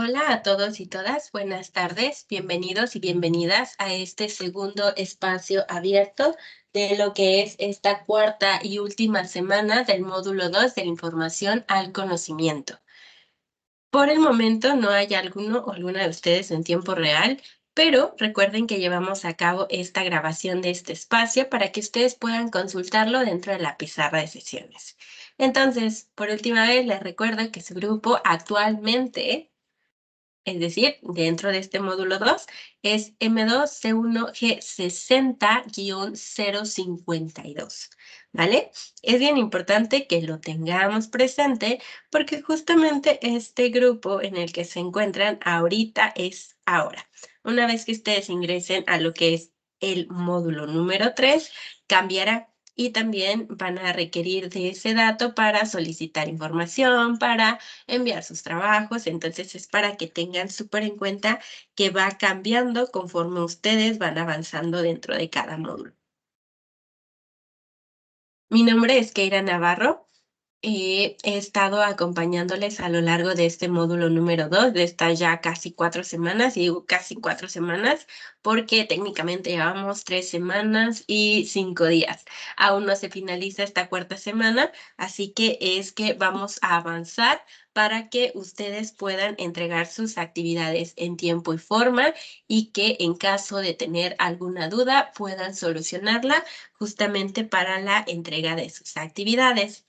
Hola a todos y todas, buenas tardes, bienvenidos y bienvenidas a este segundo espacio abierto de lo que es esta cuarta y última semana del módulo 2 de la información al conocimiento. Por el momento no hay alguno o alguna de ustedes en tiempo real, pero recuerden que llevamos a cabo esta grabación de este espacio para que ustedes puedan consultarlo dentro de la pizarra de sesiones. Entonces, por última vez, les recuerdo que su grupo actualmente, es decir, dentro de este módulo 2, es M2C1G60-052, ¿vale? Es bien importante que lo tengamos presente porque justamente este grupo en el que se encuentran ahorita es ahora. Una vez que ustedes ingresen a lo que es el módulo número 3, cambiará y también van a requerir de ese dato para solicitar información, para enviar sus trabajos. Entonces es para que tengan súper en cuenta que va cambiando conforme ustedes van avanzando dentro de cada módulo. Mi nombre es Keira Navarro. He estado acompañándoles a lo largo de este módulo número 2 de estas ya casi 4 semanas, y digo casi 4 semanas porque técnicamente llevamos 3 semanas y 5 días. Aún no se finaliza esta cuarta semana, así que es que vamos a avanzar para que ustedes puedan entregar sus actividades en tiempo y forma y que en caso de tener alguna duda puedan solucionarla justamente para la entrega de sus actividades.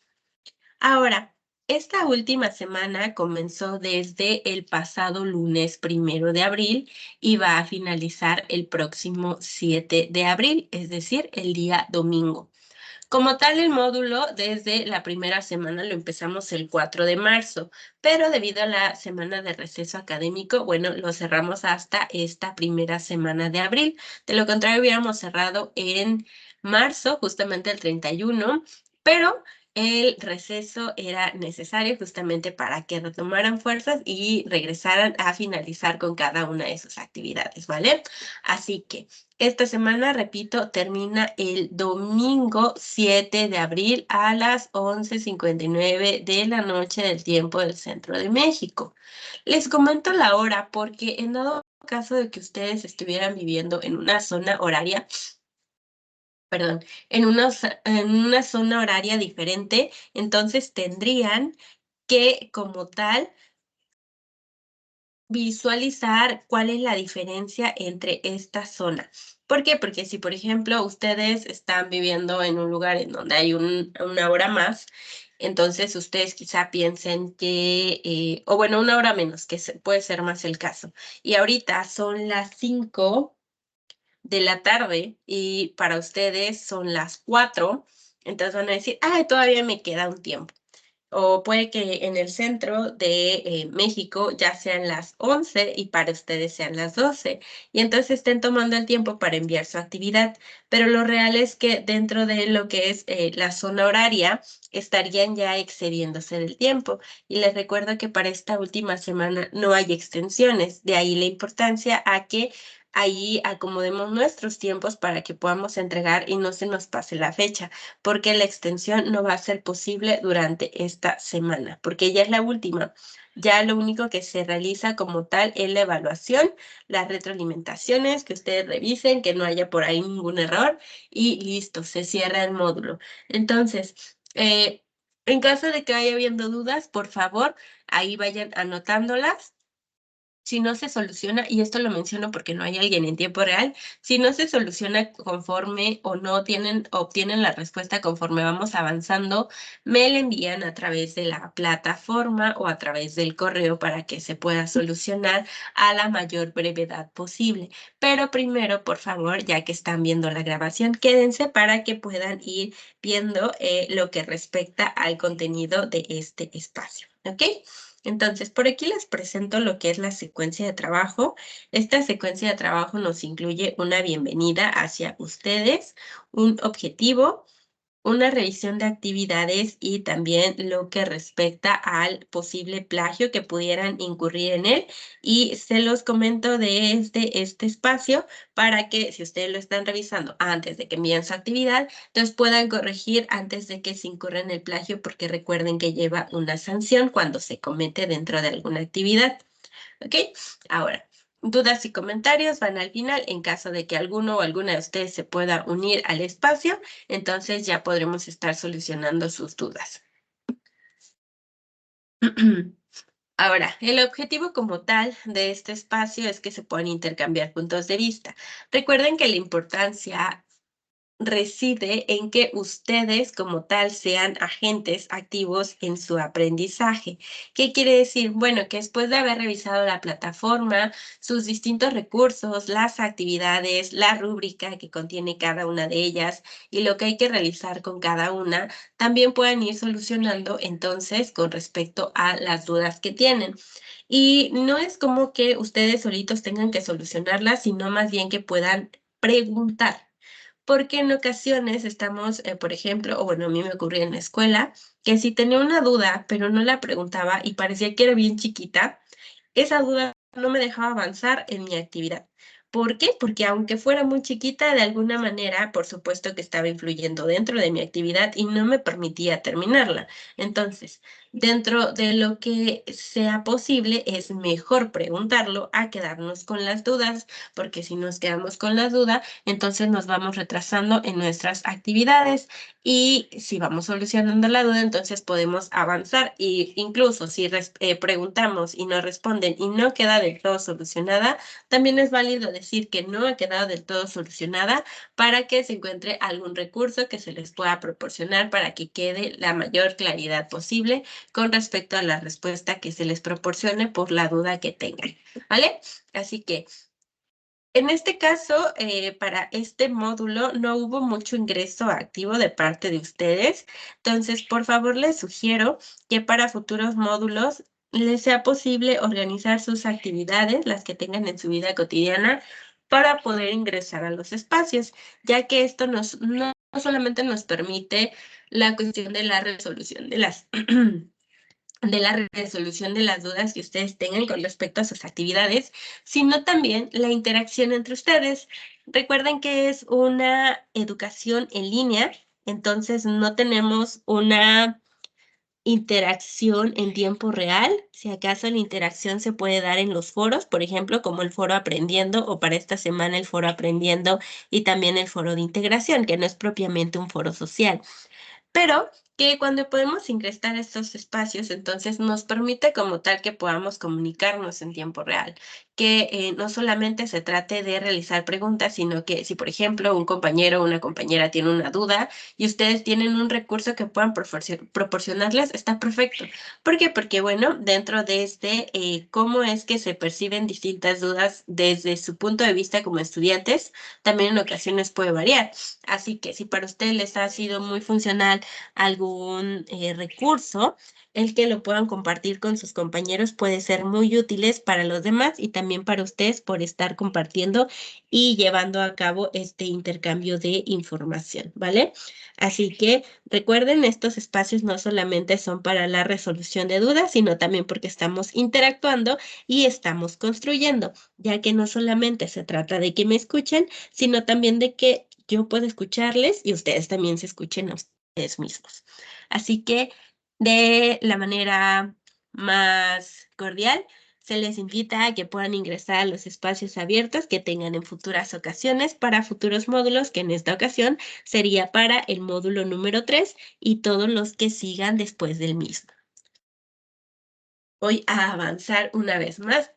Ahora, esta última semana comenzó desde el pasado lunes 1 de abril y va a finalizar el próximo 7 de abril, es decir, el día domingo. Como tal, el módulo desde la primera semana lo empezamos el 4 de marzo, pero debido a la semana de receso académico, bueno, lo cerramos hasta esta primera semana de abril. De lo contrario, hubiéramos cerrado en marzo, justamente el 31, pero el receso era necesario justamente para que retomaran fuerzas y regresaran a finalizar con cada una de sus actividades, ¿vale? Así que esta semana, repito, termina el domingo 7 de abril a las 11:59 de la noche del tiempo del centro de México. Les comento la hora porque en dado caso de que ustedes estuvieran viviendo en una zona horaria, perdón, en una zona horaria diferente, entonces tendrían que, como tal, visualizar cuál es la diferencia entre esta zona. ¿Por qué? Porque si, por ejemplo, ustedes están viviendo en un lugar en donde hay una hora más, entonces ustedes quizá piensen que, o bueno, una hora menos, que puede ser más el caso. Y ahorita son las 5 de la tarde y para ustedes son las 4, entonces van a decir, ay, todavía me queda un tiempo. O puede que en el centro de México ya sean las 11 y para ustedes sean las 12. Y entonces estén tomando el tiempo para enviar su actividad. Pero lo real es que dentro de lo que es la zona horaria estarían ya excediéndose del tiempo. Y les recuerdo que para esta última semana no hay extensiones. De ahí la importancia a que ahí acomodemos nuestros tiempos para que podamos entregar y no se nos pase la fecha, porque la extensión no va a ser posible durante esta semana, porque ya es la última. Ya lo único que se realiza como tal es la evaluación, las retroalimentaciones, que ustedes revisen, que no haya por ahí ningún error y listo, se cierra el módulo. Entonces, en caso de que haya habiendo dudas, por favor, ahí vayan anotándolas. Si no se soluciona, y esto lo menciono porque no hay alguien en tiempo real, si no se soluciona conforme o no obtienen la respuesta conforme vamos avanzando, me la envían a través de la plataforma o a través del correo para que se pueda solucionar a la mayor brevedad posible. Pero primero, por favor, ya que están viendo la grabación, quédense para que puedan ir viendo lo que respecta al contenido de este espacio, ¿ok? Entonces, por aquí les presento lo que es la secuencia de trabajo. Esta secuencia de trabajo nos incluye una bienvenida hacia ustedes, un objetivo, una revisión de actividades y también lo que respecta al posible plagio que pudieran incurrir en él. Y se los comento desde este espacio para que si ustedes lo están revisando antes de que envíen su actividad, entonces puedan corregir antes de que se incurra en el plagio, porque recuerden que lleva una sanción cuando se comete dentro de alguna actividad. ¿Ok? Ahora, dudas y comentarios van al final. En caso de que alguno o alguna de ustedes se pueda unir al espacio, entonces ya podremos estar solucionando sus dudas. Ahora, el objetivo como tal de este espacio es que se puedan intercambiar puntos de vista. Recuerden que la importancia reside en que ustedes como tal sean agentes activos en su aprendizaje. ¿Qué quiere decir? Bueno, que después de haber revisado la plataforma, sus distintos recursos, las actividades, la rúbrica que contiene cada una de ellas y lo que hay que realizar con cada una, también puedan ir solucionando entonces con respecto a las dudas que tienen. Y no es como que ustedes solitos tengan que solucionarlas, sino más bien que puedan preguntar. Porque en ocasiones estamos, por ejemplo, o bueno, a mí me ocurría en la escuela, que si tenía una duda, pero no la preguntaba y parecía que era bien chiquita, esa duda no me dejaba avanzar en mi actividad. ¿Por qué? Porque aunque fuera muy chiquita, de alguna manera, por supuesto que estaba influyendo dentro de mi actividad y no me permitía terminarla. Entonces, dentro de lo que sea posible, es mejor preguntarlo a quedarnos con las dudas, porque si nos quedamos con la duda, entonces nos vamos retrasando en nuestras actividades y si vamos solucionando la duda, entonces podemos avanzar y incluso si preguntamos y nos responden y no queda del todo solucionada, también es válido decir que no ha quedado del todo solucionada para que se encuentre algún recurso que se les pueda proporcionar para que quede la mayor claridad posible con respecto a la respuesta que se les proporcione por la duda que tengan, ¿vale? Así que en este caso, para este módulo no hubo mucho ingreso activo de parte de ustedes, entonces por favor les sugiero que para futuros módulos les sea posible organizar sus actividades, las que tengan en su vida cotidiana, para poder ingresar a los espacios, ya que esto no solamente nos permite la cuestión de la resolución de las de la resolución de las dudas que ustedes tengan con respecto a sus actividades, sino también la interacción entre ustedes. Recuerden que es una educación en línea, entonces no tenemos una interacción en tiempo real. Si acaso la interacción se puede dar en los foros, por ejemplo, como el foro Aprendiendo o para esta semana el foro Aprendiendo y también el foro de integración, que no es propiamente un foro social, pero que cuando podemos ingresar estos espacios, entonces nos permite como tal que podamos comunicarnos en tiempo real, que no solamente se trate de realizar preguntas, sino que si, por ejemplo, un compañero o una compañera tiene una duda y ustedes tienen un recurso que puedan proporcionarles, está perfecto. ¿Por qué? Porque, bueno, dentro de cómo es que se perciben distintas dudas desde su punto de vista como estudiantes, también en ocasiones puede variar. Así que si para ustedes les ha sido muy funcional algún recurso, el que lo puedan compartir con sus compañeros puede ser muy útiles para los demás y también para ustedes por estar compartiendo y llevando a cabo este intercambio de información, ¿vale? Así que recuerden, estos espacios no solamente son para la resolución de dudas, sino también porque estamos interactuando y estamos construyendo, ya que no solamente se trata de que me escuchen, sino también de que yo puedo escucharles y ustedes también se escuchen a ustedes mismos. Así que de la manera más cordial, se les invita a que puedan ingresar a los espacios abiertos que tengan en futuras ocasiones para futuros módulos, que en esta ocasión sería para el módulo número 3 y todos los que sigan después del mismo. Voy a avanzar una vez más.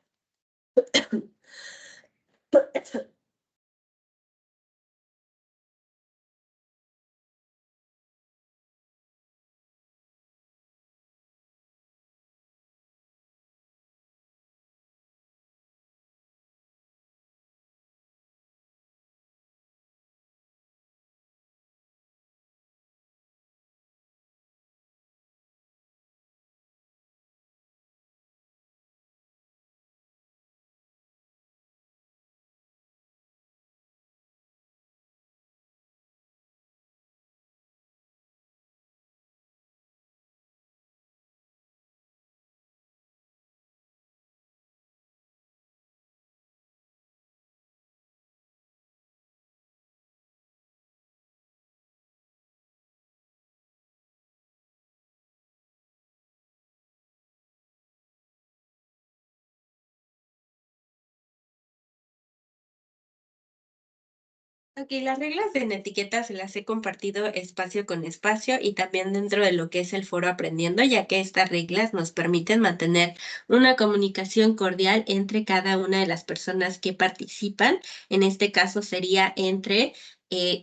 Ok, las reglas en etiqueta se las he compartido espacio con espacio y también dentro de lo que es el foro aprendiendo, ya que estas reglas nos permiten mantener una comunicación cordial entre cada una de las personas que participan. En este caso sería entre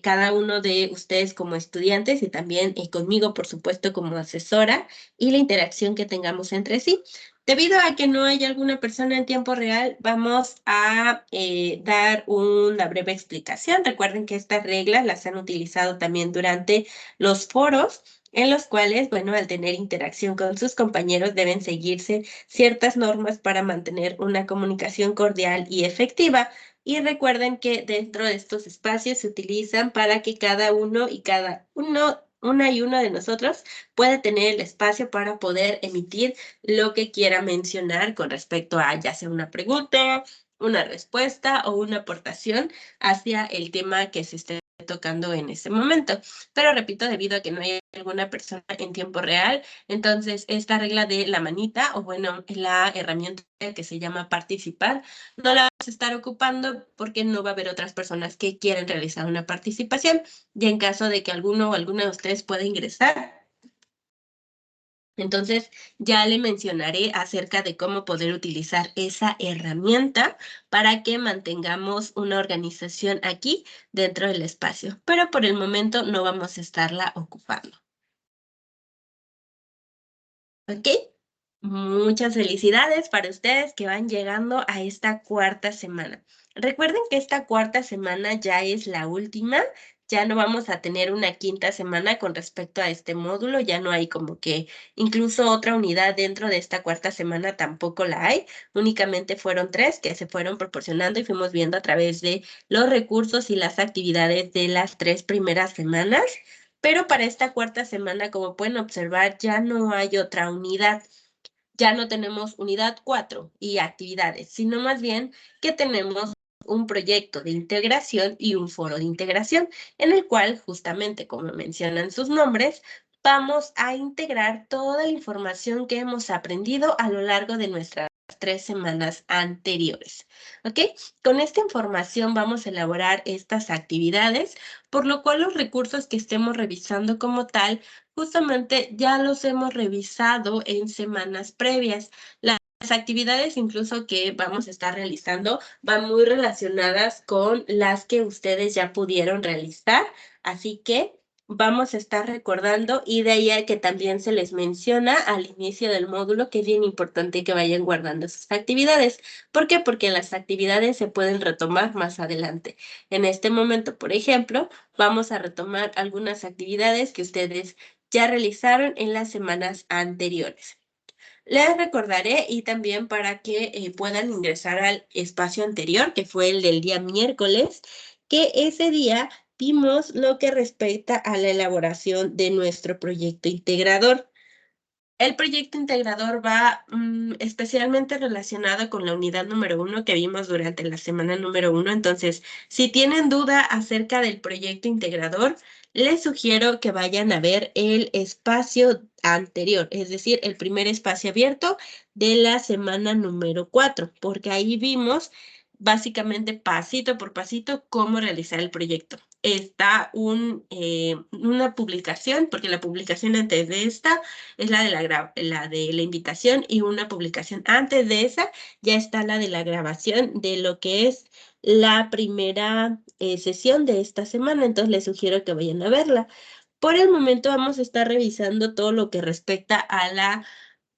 cada uno de ustedes como estudiantes y también conmigo, por supuesto, como asesora y la interacción que tengamos entre sí. Debido a que no hay alguna persona en tiempo real, vamos a dar una breve explicación. Recuerden que estas reglas las han utilizado también durante los foros, en los cuales, bueno, al tener interacción con sus compañeros deben seguirse ciertas normas para mantener una comunicación cordial y efectiva. Y recuerden que dentro de estos espacios se utilizan para que cada uno y cada uno, una y uno de nosotros pueda tener el espacio para poder emitir lo que quiera mencionar con respecto a ya sea una pregunta, una respuesta o una aportación hacia el tema que se esté tocando en ese momento. Pero repito, debido a que no hay alguna persona en tiempo real, entonces esta regla de la manita o bueno, la herramienta que se llama participar, no la vamos a estar ocupando porque no va a haber otras personas que quieran realizar una participación. Y en caso de que alguno o alguna de ustedes pueda ingresar, entonces, ya le mencionaré acerca de cómo poder utilizar esa herramienta para que mantengamos una organización aquí dentro del espacio, pero por el momento no vamos a estarla ocupando. ¿Ok? Muchas felicidades para ustedes que van llegando a esta cuarta semana. Recuerden que esta cuarta semana ya es la última, ya no vamos a tener una quinta semana con respecto a este módulo, ya no hay como que incluso otra unidad dentro de esta cuarta semana tampoco la hay, únicamente fueron tres que se fueron proporcionando y fuimos viendo a través de los recursos y las actividades de las tres primeras semanas. Pero para esta cuarta semana, como pueden observar, ya no hay otra unidad. Ya no tenemos unidad 4 y actividades, sino más bien que tenemos un proyecto de integración y un foro de integración, en el cual, justamente como mencionan sus nombres, vamos a integrar toda la información que hemos aprendido a lo largo de nuestras 3 semanas anteriores. ¿Ok? Con esta información vamos a elaborar estas actividades, por lo cual los recursos que estemos revisando como tal justamente ya los hemos revisado en semanas previas. Las actividades incluso que vamos a estar realizando van muy relacionadas con las que ustedes ya pudieron realizar, así que vamos a estar recordando y de ahí a que también se les menciona al inicio del módulo que es bien importante que vayan guardando sus actividades. ¿Por qué? Porque las actividades se pueden retomar más adelante. En este momento, por ejemplo, vamos a retomar algunas actividades que ustedes ya realizaron en las semanas anteriores. Les recordaré y también para que puedan ingresar al espacio anterior, que fue el del día miércoles, que ese día vimos lo que respecta a la elaboración de nuestro proyecto integrador. El proyecto integrador va especialmente relacionado con la unidad número 1 que vimos durante la semana número 1. Entonces, si tienen duda acerca del proyecto integrador, les sugiero que vayan a ver el espacio anterior, es decir, el primer espacio abierto de la semana número 4, porque ahí vimos básicamente pasito por pasito cómo realizar el proyecto. Está una publicación, porque la publicación antes de esta es la de la invitación y una publicación antes de esa ya está la de la grabación de lo que es la primera sesión de esta semana, entonces les sugiero que vayan a verla. Por el momento vamos a estar revisando todo lo que respecta a la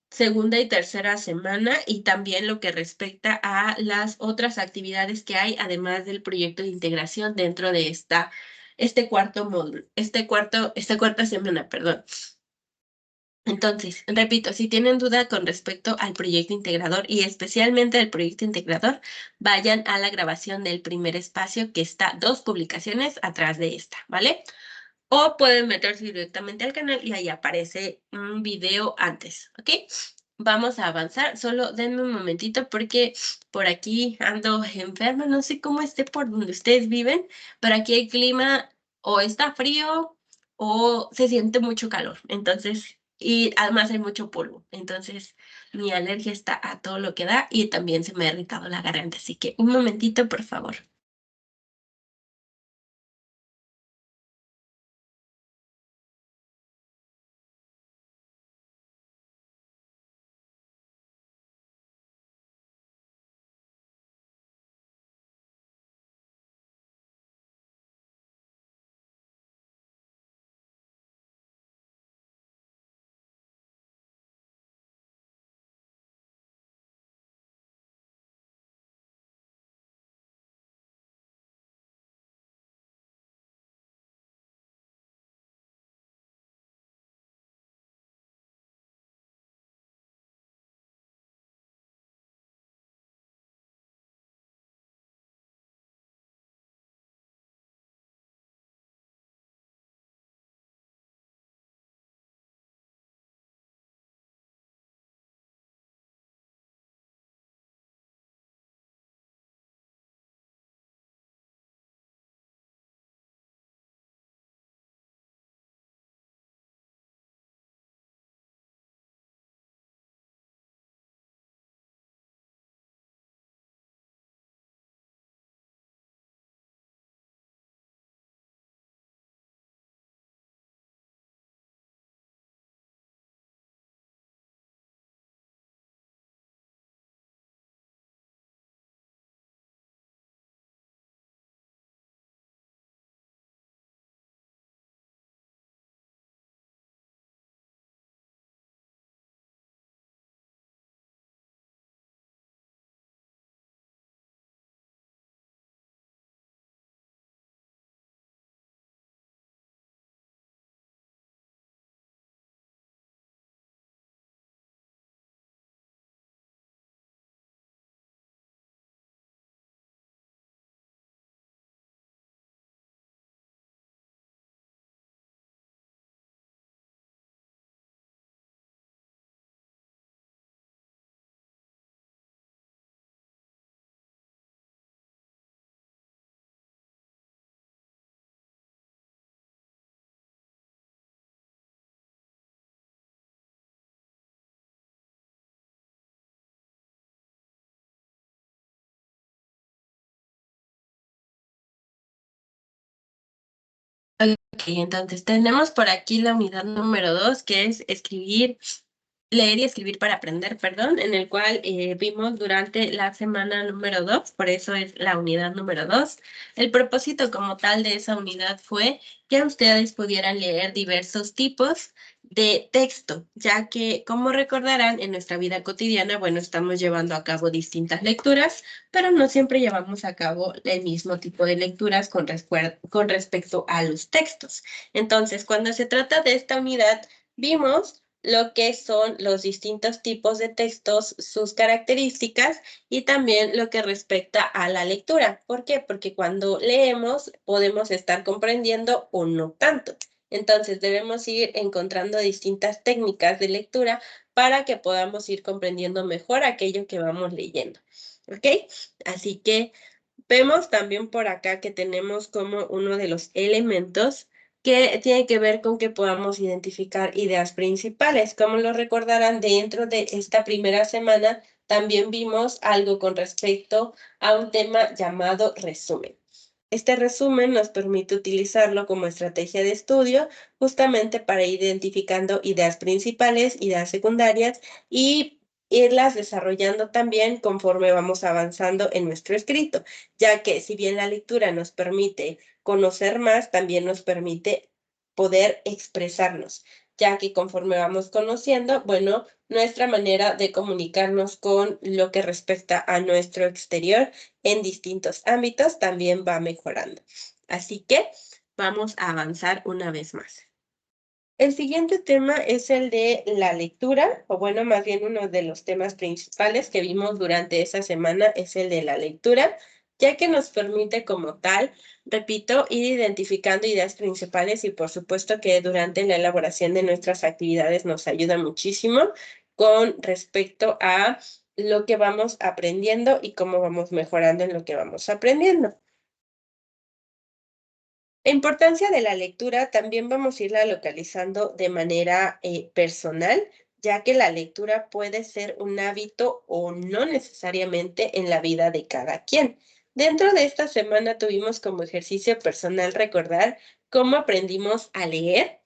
segunda y tercera semana y también lo que respecta a las otras actividades que hay, además del proyecto de integración dentro de este cuarto módulo, esta cuarta semana, perdón. Entonces, repito, si tienen duda con respecto al proyecto integrador y especialmente al proyecto integrador, vayan a la grabación del primer espacio que está 2 publicaciones atrás de esta, ¿vale? O pueden meterse directamente al canal y ahí aparece un video antes, ¿ok? Vamos a avanzar, solo denme un momentito porque por aquí ando enferma, no sé cómo esté por donde ustedes viven, pero aquí el clima o está frío o se siente mucho calor, entonces, y además hay mucho polvo, entonces mi alergia está a todo lo que da y también se me ha irritado la garganta, así que un momentito, por favor. Ok, entonces tenemos por aquí la unidad número 2, que es leer y escribir para aprender, perdón, en el cual vimos durante la semana número 2, por eso es la unidad número 2. El propósito como tal de esa unidad fue que ustedes pudieran leer diversos tipos de texto, ya que, como recordarán, en nuestra vida cotidiana, bueno, estamos llevando a cabo distintas lecturas, pero no siempre llevamos a cabo el mismo tipo de lecturas con respecto a los textos. Entonces, cuando se trata de esta unidad, vimos lo que son los distintos tipos de textos, sus características y también lo que respecta a la lectura. ¿Por qué? Porque cuando leemos podemos estar comprendiendo o no tanto. Entonces debemos ir encontrando distintas técnicas de lectura para que podamos ir comprendiendo mejor aquello que vamos leyendo. ¿Ok? Así que vemos también por acá que tenemos como uno de los elementos que tiene que ver con que podamos identificar ideas principales. Como lo recordarán, dentro de esta primera semana también vimos algo con respecto a un tema llamado resumen. Este resumen nos permite utilizarlo como estrategia de estudio justamente para ir identificando ideas principales, ideas secundarias y irlas desarrollando también conforme vamos avanzando en nuestro escrito, ya que si bien la lectura nos permite conocer más, también nos permite poder expresarnos, ya que conforme vamos conociendo, bueno, nuestra manera de comunicarnos con lo que respecta a nuestro exterior en distintos ámbitos también va mejorando. Así que vamos a avanzar una vez más. El siguiente tema es el de la lectura, o bueno, más bien uno de los temas principales que vimos durante esa semana es el de la lectura, ya que nos permite como tal, repito, ir identificando ideas principales y por supuesto que durante la elaboración de nuestras actividades nos ayuda muchísimo con respecto a lo que vamos aprendiendo y cómo vamos mejorando en lo que vamos aprendiendo. La importancia de la lectura también vamos a irla localizando de manera personal, ya que la lectura puede ser un hábito o no necesariamente en la vida de cada quien. Dentro de esta semana tuvimos como ejercicio personal recordar cómo aprendimos a leer,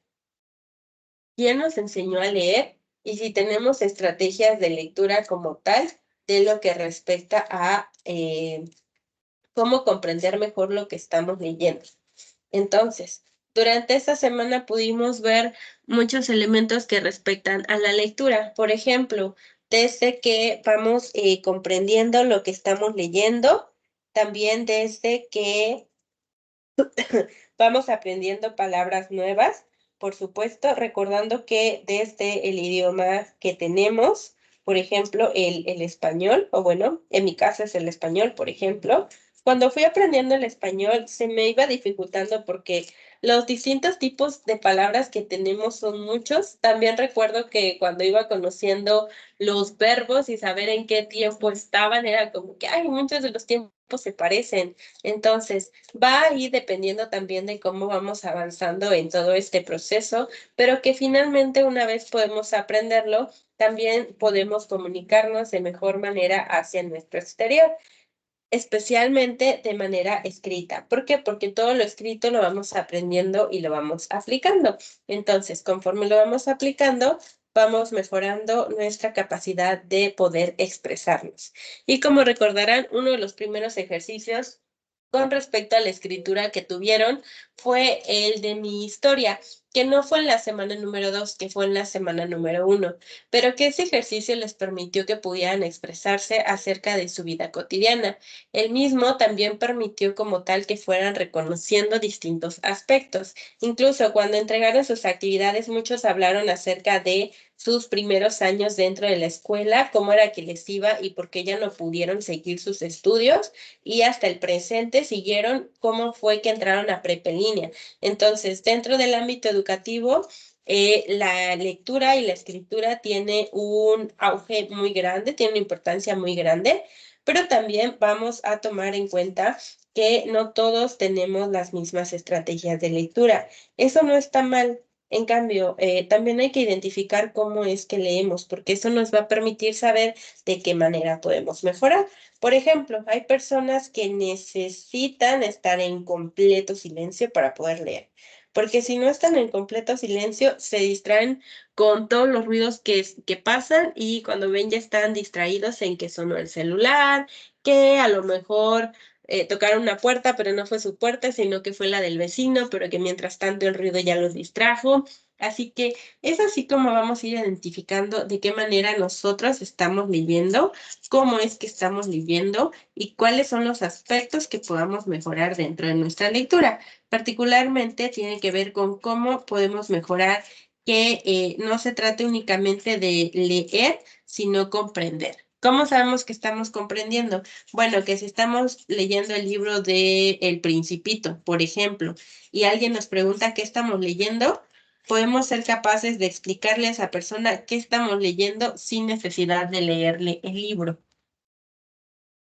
quién nos enseñó a leer y si tenemos estrategias de lectura como tal de lo que respecta a cómo comprender mejor lo que estamos leyendo. Entonces, durante esta semana pudimos ver muchos elementos que respectan a la lectura. Por ejemplo, desde que vamos comprendiendo lo que estamos leyendo, también desde que vamos aprendiendo palabras nuevas, por supuesto, recordando que desde el idioma que tenemos, por ejemplo, el español, o bueno, en mi caso es el español, por ejemplo, cuando fui aprendiendo el español se me iba dificultando porque los distintos tipos de palabras que tenemos son muchos. También recuerdo que cuando iba conociendo los verbos y saber en qué tiempo estaban, era como que, ay, muchos de los tiempos se parecen. Entonces, va a ir dependiendo también de cómo vamos avanzando en todo este proceso, pero que finalmente una vez podemos aprenderlo, también podemos comunicarnos de mejor manera hacia nuestro exterior, especialmente de manera escrita. ¿Por qué? Porque todo lo escrito lo vamos aprendiendo y lo vamos aplicando. Entonces, conforme lo vamos aplicando, vamos mejorando nuestra capacidad de poder expresarnos. Y como recordarán, uno de los primeros ejercicios con respecto a la escritura que tuvieron fue el de mi historia, que no fue en la semana número 2, que fue en la semana número 1, pero que ese ejercicio les permitió que pudieran expresarse acerca de su vida cotidiana. El mismo también permitió como tal que fueran reconociendo distintos aspectos. Incluso cuando entregaron sus actividades, muchos hablaron acerca de sus primeros años dentro de la escuela, cómo era que les iba y por qué ya no pudieron seguir sus estudios y hasta el presente siguieron cómo fue que entraron a prepa en línea. Entonces, dentro del ámbito educativo, la lectura y la escritura tiene un auge muy grande, tiene una importancia muy grande, pero también vamos a tomar en cuenta que no todos tenemos las mismas estrategias de lectura. Eso no está mal. En cambio, también hay que identificar cómo es que leemos, porque eso nos va a permitir saber de qué manera podemos mejorar. Por ejemplo, hay personas que necesitan estar en completo silencio para poder leer. porque si no están en completo silencio, se distraen con todos los ruidos que pasan y cuando ven ya están distraídos en que sonó el celular, que a lo mejor tocaron una puerta, pero no fue su puerta, sino que fue la del vecino, pero que mientras tanto el ruido ya los distrajo. Así que es así como vamos a ir identificando de qué manera nosotros estamos viviendo, cómo es que estamos viviendo y cuáles son los aspectos que podamos mejorar dentro de nuestra lectura. Particularmente tiene que ver con cómo podemos mejorar que no se trate únicamente de leer, sino comprender. ¿Cómo sabemos que estamos comprendiendo? Bueno, que si estamos leyendo el libro de El Principito, por ejemplo, y alguien nos pregunta qué estamos leyendo, podemos ser capaces de explicarle a esa persona qué estamos leyendo sin necesidad de leerle el libro.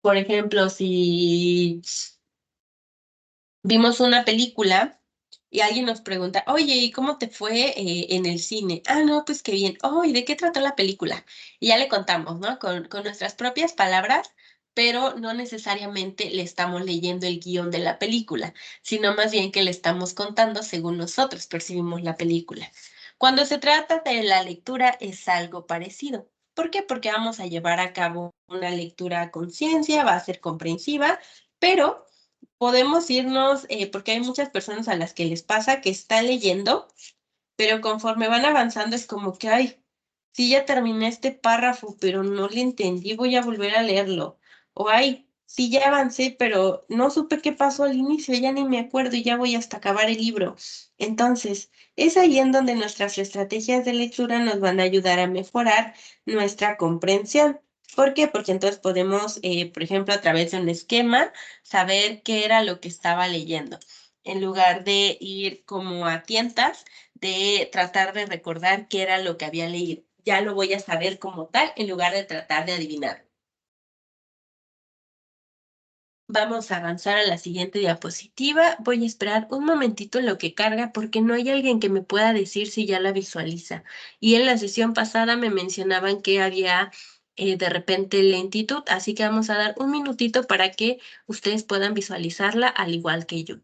Por ejemplo, si vimos una película y alguien nos pregunta, oye, ¿y cómo te fue en el cine? Ah, no, pues qué bien. Oh, ¿y de qué trató la película? Y ya le contamos, ¿no? Con nuestras propias palabras, pero no necesariamente le estamos leyendo el guión de la película, sino más bien que le estamos contando según nosotros percibimos la película. Cuando se trata de la lectura es algo parecido. ¿Por qué? Porque vamos a llevar a cabo una lectura a conciencia, va a ser comprensiva, pero podemos irnos, porque hay muchas personas a las que les pasa que están leyendo, pero conforme van avanzando es como que, ay, sí, ya terminé este párrafo, pero no le entendí, voy a volver a leerlo. O ay, sí, ya avancé, pero no supe qué pasó al inicio, ya ni me acuerdo y ya voy hasta acabar el libro. Entonces, es ahí en donde nuestras estrategias de lectura nos van a ayudar a mejorar nuestra comprensión. ¿Por qué? Porque entonces podemos, por ejemplo, a través de un esquema, saber qué era lo que estaba leyendo, en lugar de ir como a tientas de tratar de recordar qué era lo que había leído. Ya lo voy a saber como tal en lugar de tratar de adivinar. Vamos a avanzar a la siguiente diapositiva. Voy a esperar un momentito en lo que carga porque no hay alguien que me pueda decir si ya la visualiza. Y en la sesión pasada me mencionaban que había de repente lentitud, así que vamos a dar un minutito para que ustedes puedan visualizarla al igual que yo.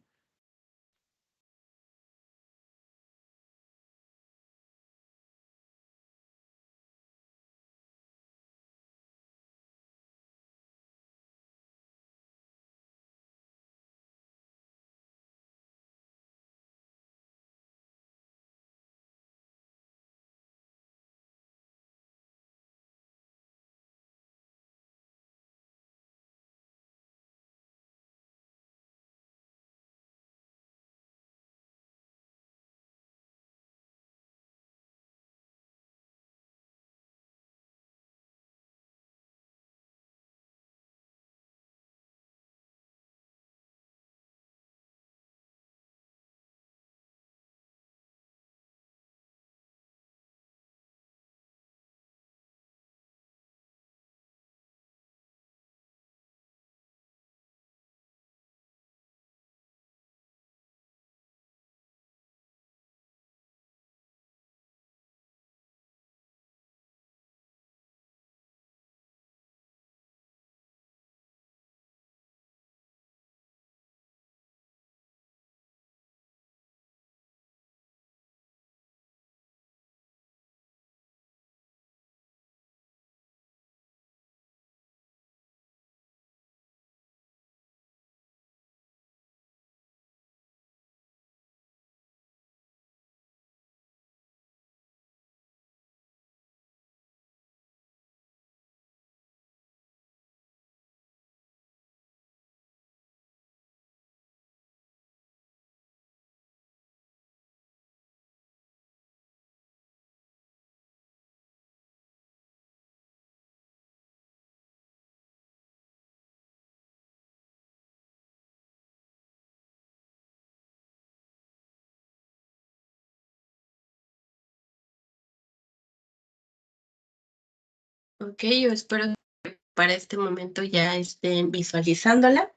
Ok, yo espero que para este momento ya estén visualizándola.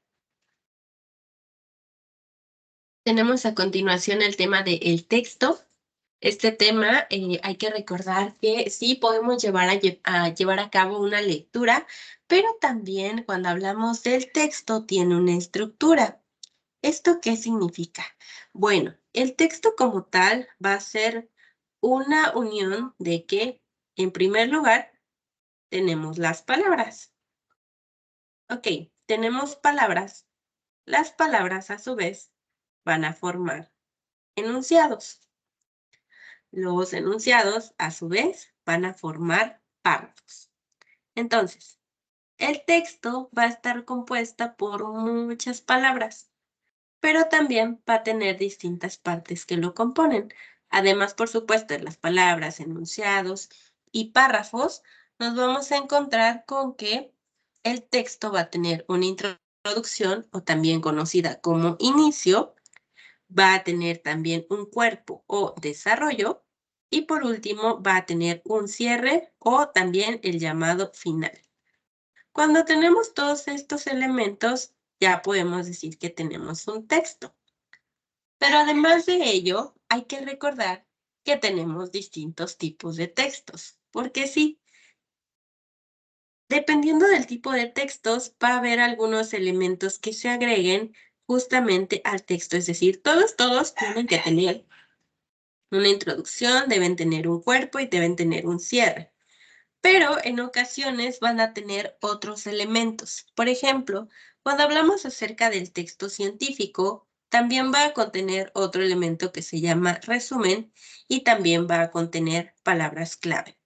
Tenemos a continuación el tema del texto. Este tema hay que recordar que sí podemos a llevar a cabo una lectura, pero también cuando hablamos del texto tiene una estructura. ¿Esto qué significa? Bueno, el texto como tal va a ser una unión de que, en primer lugar, tenemos las palabras. Ok, tenemos palabras. Las palabras, a su vez, van a formar enunciados. Los enunciados, a su vez, van a formar párrafos. Entonces, el texto va a estar compuesta por muchas palabras, pero también va a tener distintas partes que lo componen. Además, por supuesto, de las palabras, enunciados y párrafos, nos vamos a encontrar con que el texto va a tener una introducción, o también conocida como inicio, va a tener también un cuerpo o desarrollo, y por último va a tener un cierre o también el llamado final. Cuando tenemos todos estos elementos, ya podemos decir que tenemos un texto. Pero además de ello, hay que recordar que tenemos distintos tipos de textos, porque sí, dependiendo del tipo de textos, va a haber algunos elementos que se agreguen justamente al texto, es decir, todos tienen que tener una introducción, deben tener un cuerpo y deben tener un cierre. Pero en ocasiones van a tener otros elementos. Por ejemplo, cuando hablamos acerca del texto científico, también va a contener otro elemento que se llama resumen y también va a contener palabras clave.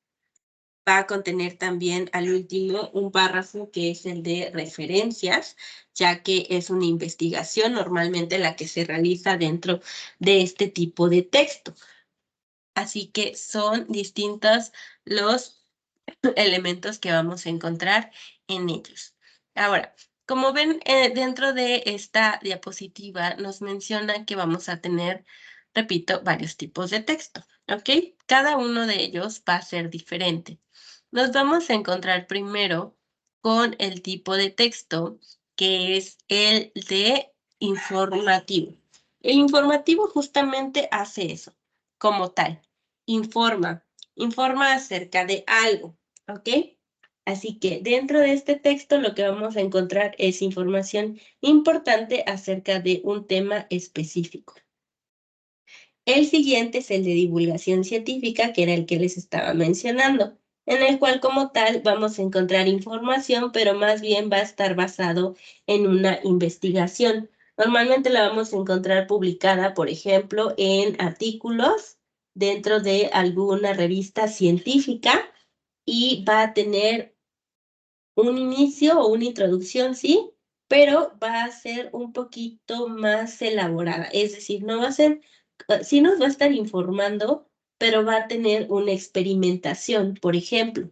Va a contener también al último un párrafo que es el de referencias, ya que es una investigación normalmente la que se realiza dentro de este tipo de texto. Así que son distintos los elementos que vamos a encontrar en ellos. Ahora, como ven, dentro de esta diapositiva nos menciona que vamos a tener, repito, varios tipos de texto, ¿ok? Cada uno de ellos va a ser diferente. Nos vamos a encontrar primero con el tipo de texto que es el de informativo. El informativo justamente hace eso, como tal, informa acerca de algo, ¿ok? Así que dentro de este texto lo que vamos a encontrar es información importante acerca de un tema específico. El siguiente es el de divulgación científica, que era el que les estaba mencionando, en el cual como tal vamos a encontrar información, pero más bien va a estar basado en una investigación. Normalmente la vamos a encontrar publicada, por ejemplo, en artículos dentro de alguna revista científica y va a tener un inicio o una introducción, sí, pero va a ser un poquito más elaborada. Es decir, no va a ser, sí nos va a estar informando, pero va a tener una experimentación, por ejemplo.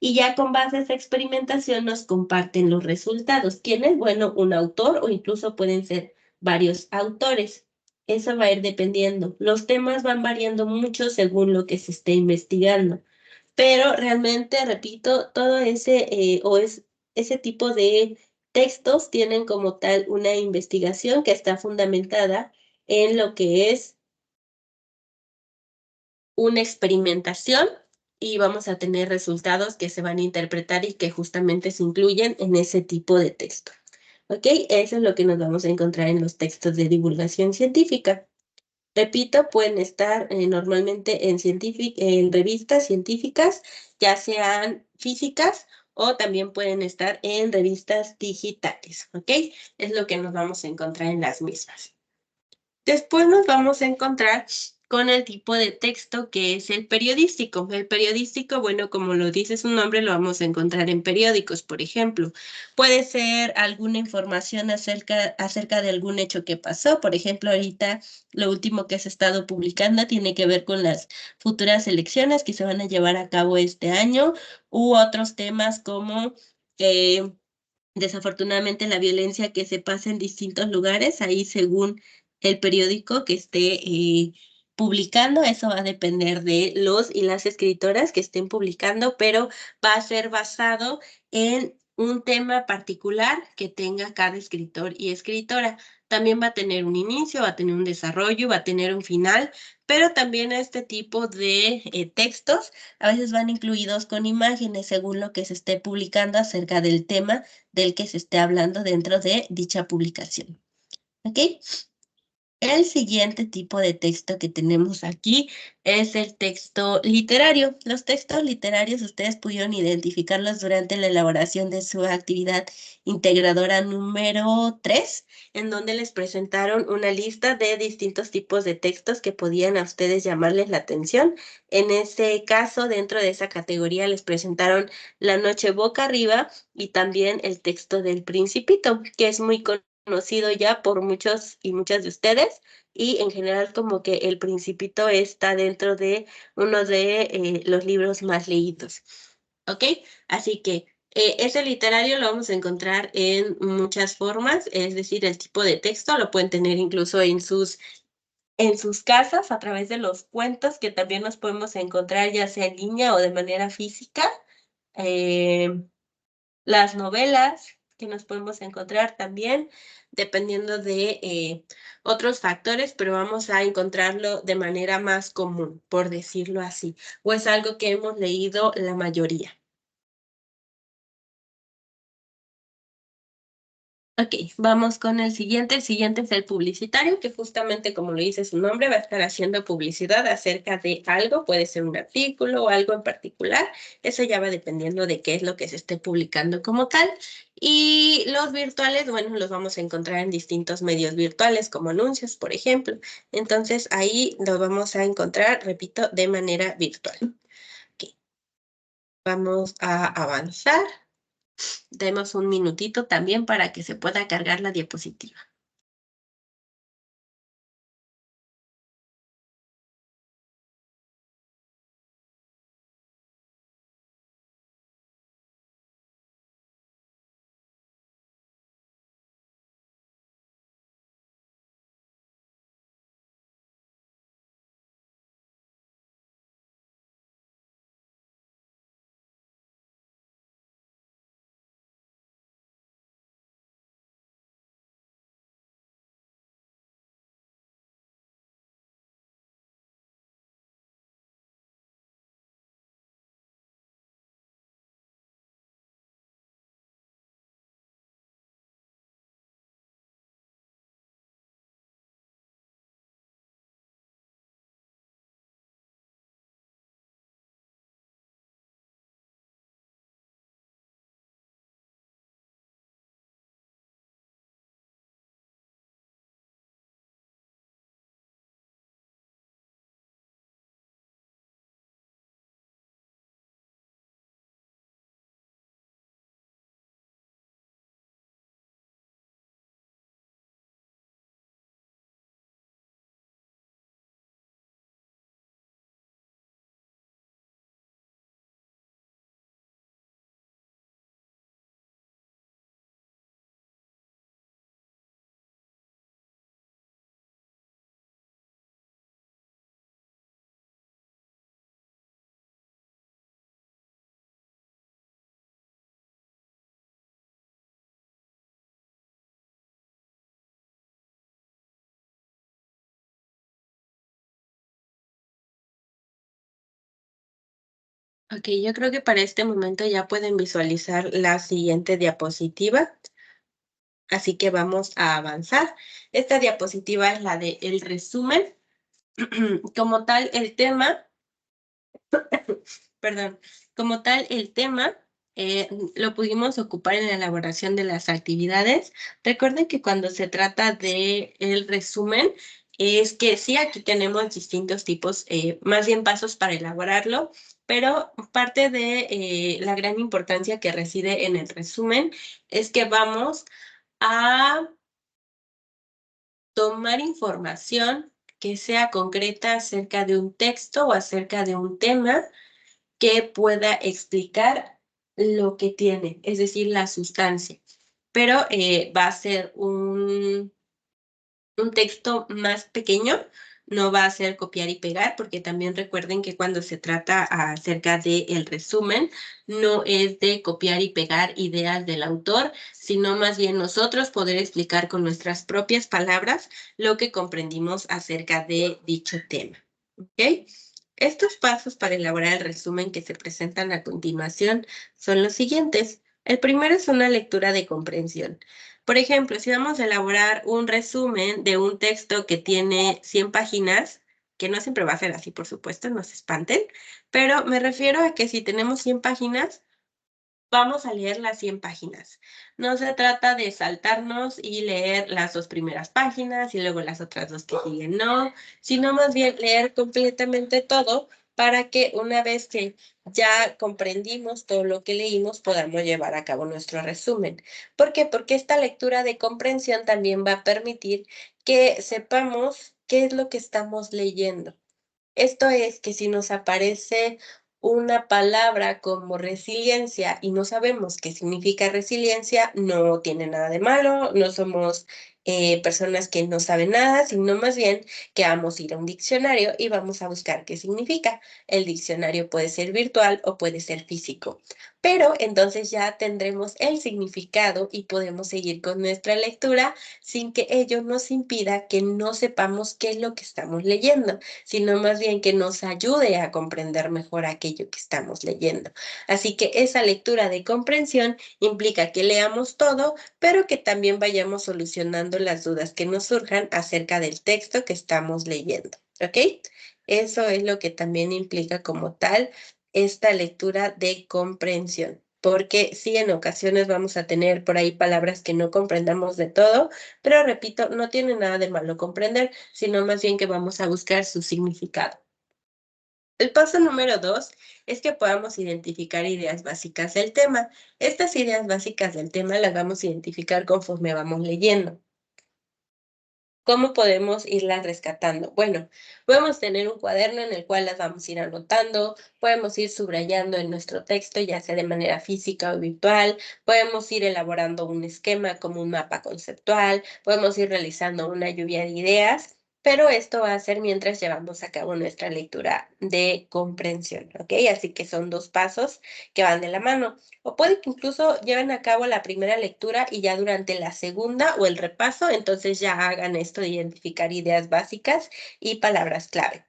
Y ya con base a esa experimentación nos comparten los resultados. ¿Quién es? Bueno, un autor o incluso pueden ser varios autores. Eso va a ir dependiendo. Los temas van variando mucho según lo que se esté investigando. Pero realmente, repito, todo ese ese tipo de textos tienen como tal una investigación que está fundamentada en lo que es una experimentación y vamos a tener resultados que se van a interpretar y que justamente se incluyen en ese tipo de texto. ¿Ok? Eso es lo que nos vamos a encontrar en los textos de divulgación científica. Repito, pueden estar normalmente en revistas científicas, ya sean físicas o también pueden estar en revistas digitales, ¿ok? Es lo que nos vamos a encontrar en las mismas. Después nos vamos a encontrar con el tipo de texto que es el periodístico. El periodístico, bueno, como lo dice su nombre, lo vamos a encontrar en periódicos, por ejemplo. Puede ser alguna información acerca de algún hecho que pasó. Por ejemplo, ahorita lo último que se ha estado publicando tiene que ver con las futuras elecciones que se van a llevar a cabo este año u otros temas como... desafortunadamente la violencia que se pasa en distintos lugares, ahí según el periódico que esté publicando, eso va a depender de los y las escritoras que estén publicando, pero va a ser basado en un tema particular que tenga cada escritor y escritora. También va a tener un inicio, va a tener un desarrollo, va a tener un final, pero también este tipo de textos a veces van incluidos con imágenes según lo que se esté publicando acerca del tema del que se esté hablando dentro de dicha publicación. ¿Ok? El siguiente tipo de texto que tenemos aquí es el texto literario. Los textos literarios ustedes pudieron identificarlos durante la elaboración de su actividad integradora número 3, en donde les presentaron una lista de distintos tipos de textos que podían a ustedes llamarles la atención. En ese caso, dentro de esa categoría les presentaron La noche boca arriba y también el texto del Principito, que es muy conocido ya por muchos y muchas de ustedes, y en general como que El Principito está dentro de uno de los libros más leídos, ¿ok? Así que ese literario lo vamos a encontrar en muchas formas, es decir, el tipo de texto lo pueden tener incluso en sus casas a través de los cuentos que también nos podemos encontrar ya sea en línea o de manera física. Eh, las novelas que nos podemos encontrar también, dependiendo de otros factores, pero vamos a encontrarlo de manera más común, por decirlo así, o es algo que hemos leído la mayoría. Ok, vamos con el siguiente. El siguiente es el publicitario, que justamente como lo dice su nombre, va a estar haciendo publicidad acerca de algo, puede ser un artículo o algo en particular. Eso ya va dependiendo de qué es lo que se esté publicando como tal. Y los virtuales, bueno, los vamos a encontrar en distintos medios virtuales, como anuncios, por ejemplo. Entonces ahí los vamos a encontrar, repito, de manera virtual. Ok, vamos a avanzar. Demos un minutito también para que se pueda cargar la diapositiva. Ok, yo creo que para este momento ya pueden visualizar la siguiente diapositiva, así que vamos a avanzar. Esta diapositiva es la de el resumen. Como tal, el tema, perdón, como tal, el tema lo pudimos ocupar en la elaboración de las actividades. Recuerden que cuando se trata de el resumen, es que sí, aquí tenemos distintos tipos, más bien pasos para elaborarlo, pero parte de la gran importancia que reside en el resumen es que vamos a tomar información que sea concreta acerca de un texto o acerca de un tema que pueda explicar lo que tiene, es decir, la sustancia. Pero va a ser un texto más pequeño, no va a ser copiar y pegar, porque también recuerden que cuando se trata acerca del resumen, no es de copiar y pegar ideas del autor, sino más bien nosotros poder explicar con nuestras propias palabras lo que comprendimos acerca de dicho tema. ¿Ok? Estos pasos para elaborar el resumen que se presentan a continuación son los siguientes. El primero es una lectura de comprensión. Por ejemplo, si vamos a elaborar un resumen de un texto que tiene 100 páginas, que no siempre va a ser así, por supuesto, no se espanten, pero me refiero a que si tenemos 100 páginas, vamos a leer las 100 páginas. No se trata de saltarnos y leer las 2 primeras páginas y luego las otras 2 que siguen, no, sino más bien leer completamente todo para que una vez que ya comprendimos todo lo que leímos, podamos llevar a cabo nuestro resumen. ¿Por qué? Porque esta lectura de comprensión también va a permitir que sepamos qué es lo que estamos leyendo. Esto es que si nos aparece una palabra como resiliencia y no sabemos qué significa resiliencia, no tiene nada de malo, no somos personas que no saben nada, sino más bien que vamos a ir a un diccionario y vamos a buscar qué significa. El diccionario puede ser virtual o puede ser físico, pero entonces ya tendremos el significado y podemos seguir con nuestra lectura sin que ello nos impida que no sepamos qué es lo que estamos leyendo, sino más bien que nos ayude a comprender mejor aquello que estamos leyendo. Así que esa lectura de comprensión implica que leamos todo, pero que también vayamos solucionando las dudas que nos surjan acerca del texto que estamos leyendo, ¿ok? Eso es lo que también implica como tal esta lectura de comprensión. Porque sí, en ocasiones vamos a tener por ahí palabras que no comprendamos de todo, pero repito, no tiene nada de malo comprender, sino más bien que vamos a buscar su significado. El paso número 2 es que podamos identificar ideas básicas del tema. Estas ideas básicas del tema las vamos a identificar conforme vamos leyendo. ¿Cómo podemos irlas rescatando? Bueno, podemos tener un cuaderno en el cual las vamos a ir anotando, podemos ir subrayando en nuestro texto, ya sea de manera física o virtual, podemos ir elaborando un esquema como un mapa conceptual, podemos ir realizando una lluvia de ideas, pero esto va a ser mientras llevamos a cabo nuestra lectura de comprensión, ¿ok? Así que son dos pasos que van de la mano. O puede que incluso lleven a cabo la primera lectura y ya durante la segunda o el repaso, entonces ya hagan esto de identificar ideas básicas y palabras clave.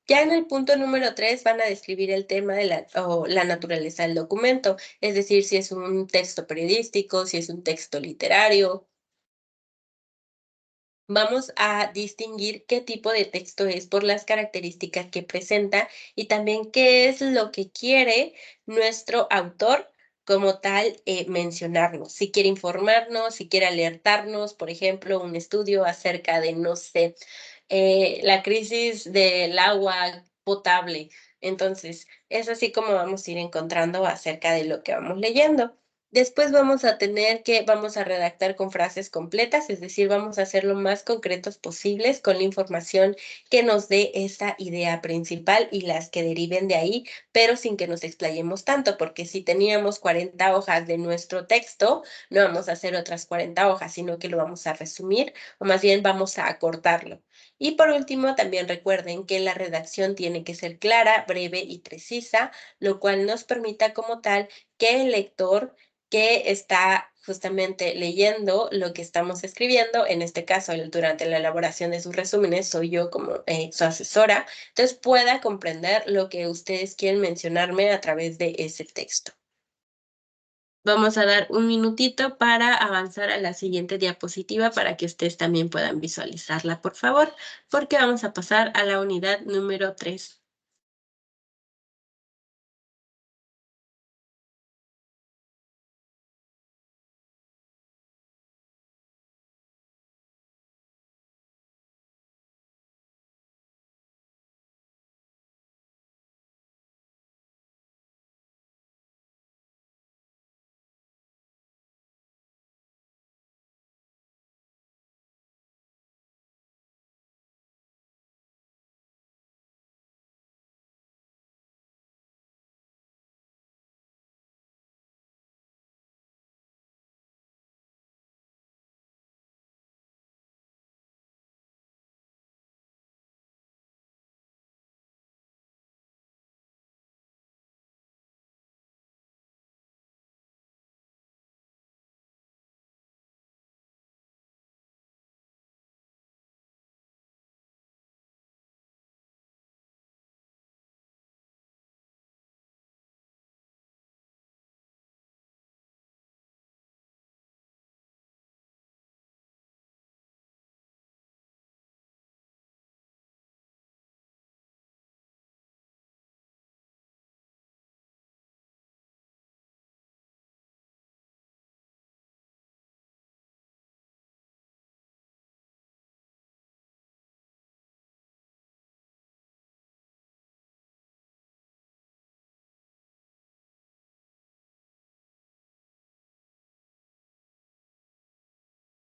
Ya en el punto número 3 van a describir el tema de la naturaleza del documento, es decir, si es un texto periodístico, si es un texto literario. Vamos a distinguir qué tipo de texto es por las características que presenta y también qué es lo que quiere nuestro autor como tal mencionarnos. Si quiere informarnos, si quiere alertarnos, por ejemplo, un estudio acerca de, no sé, la crisis del agua potable. Entonces, es así como vamos a ir encontrando acerca de lo que vamos leyendo. Después vamos a redactar con frases completas, es decir, vamos a ser lo más concretos posibles con la información que nos dé esa idea principal y las que deriven de ahí, pero sin que nos explayemos tanto, porque si teníamos 40 hojas de nuestro texto, no vamos a hacer otras 40 hojas, sino que lo vamos a resumir o más bien vamos a acortarlo. Y por último, también recuerden que la redacción tiene que ser clara, breve y precisa, lo cual nos permita como tal que el lector que está justamente leyendo lo que estamos escribiendo, en este caso durante la elaboración de sus resúmenes, soy yo como su asesora, entonces pueda comprender lo que ustedes quieren mencionarme a través de ese texto. Vamos a dar un minutito para avanzar a la siguiente diapositiva para que ustedes también puedan visualizarla, por favor, porque vamos a pasar a la unidad número 3.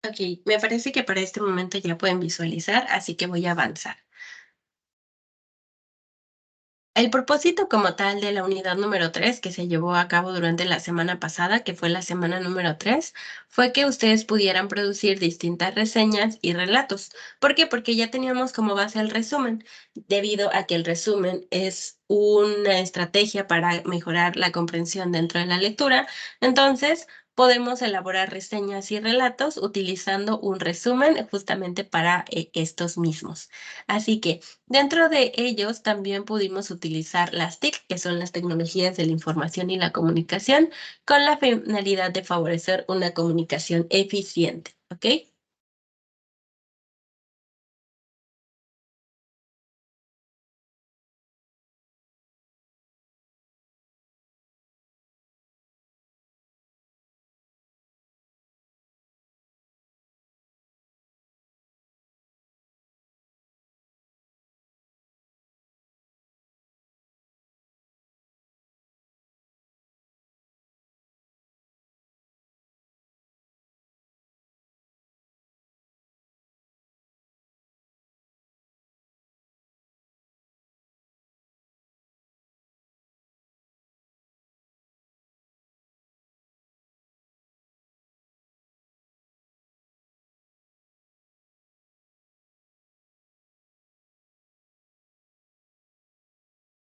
Ok, me parece que para este momento ya pueden visualizar, así que voy a avanzar. El propósito como tal de la unidad número 3 que se llevó a cabo durante la semana pasada, que fue la semana número 3, fue que ustedes pudieran producir distintas reseñas y relatos. ¿Por qué? Porque ya teníamos como base el resumen, debido a que el resumen es una estrategia para mejorar la comprensión dentro de la lectura. Entonces, podemos elaborar reseñas y relatos utilizando un resumen justamente para estos mismos. Así que dentro de ellos también pudimos utilizar las TIC, que son las tecnologías de la información y la comunicación, con la finalidad de favorecer una comunicación eficiente, ¿ok?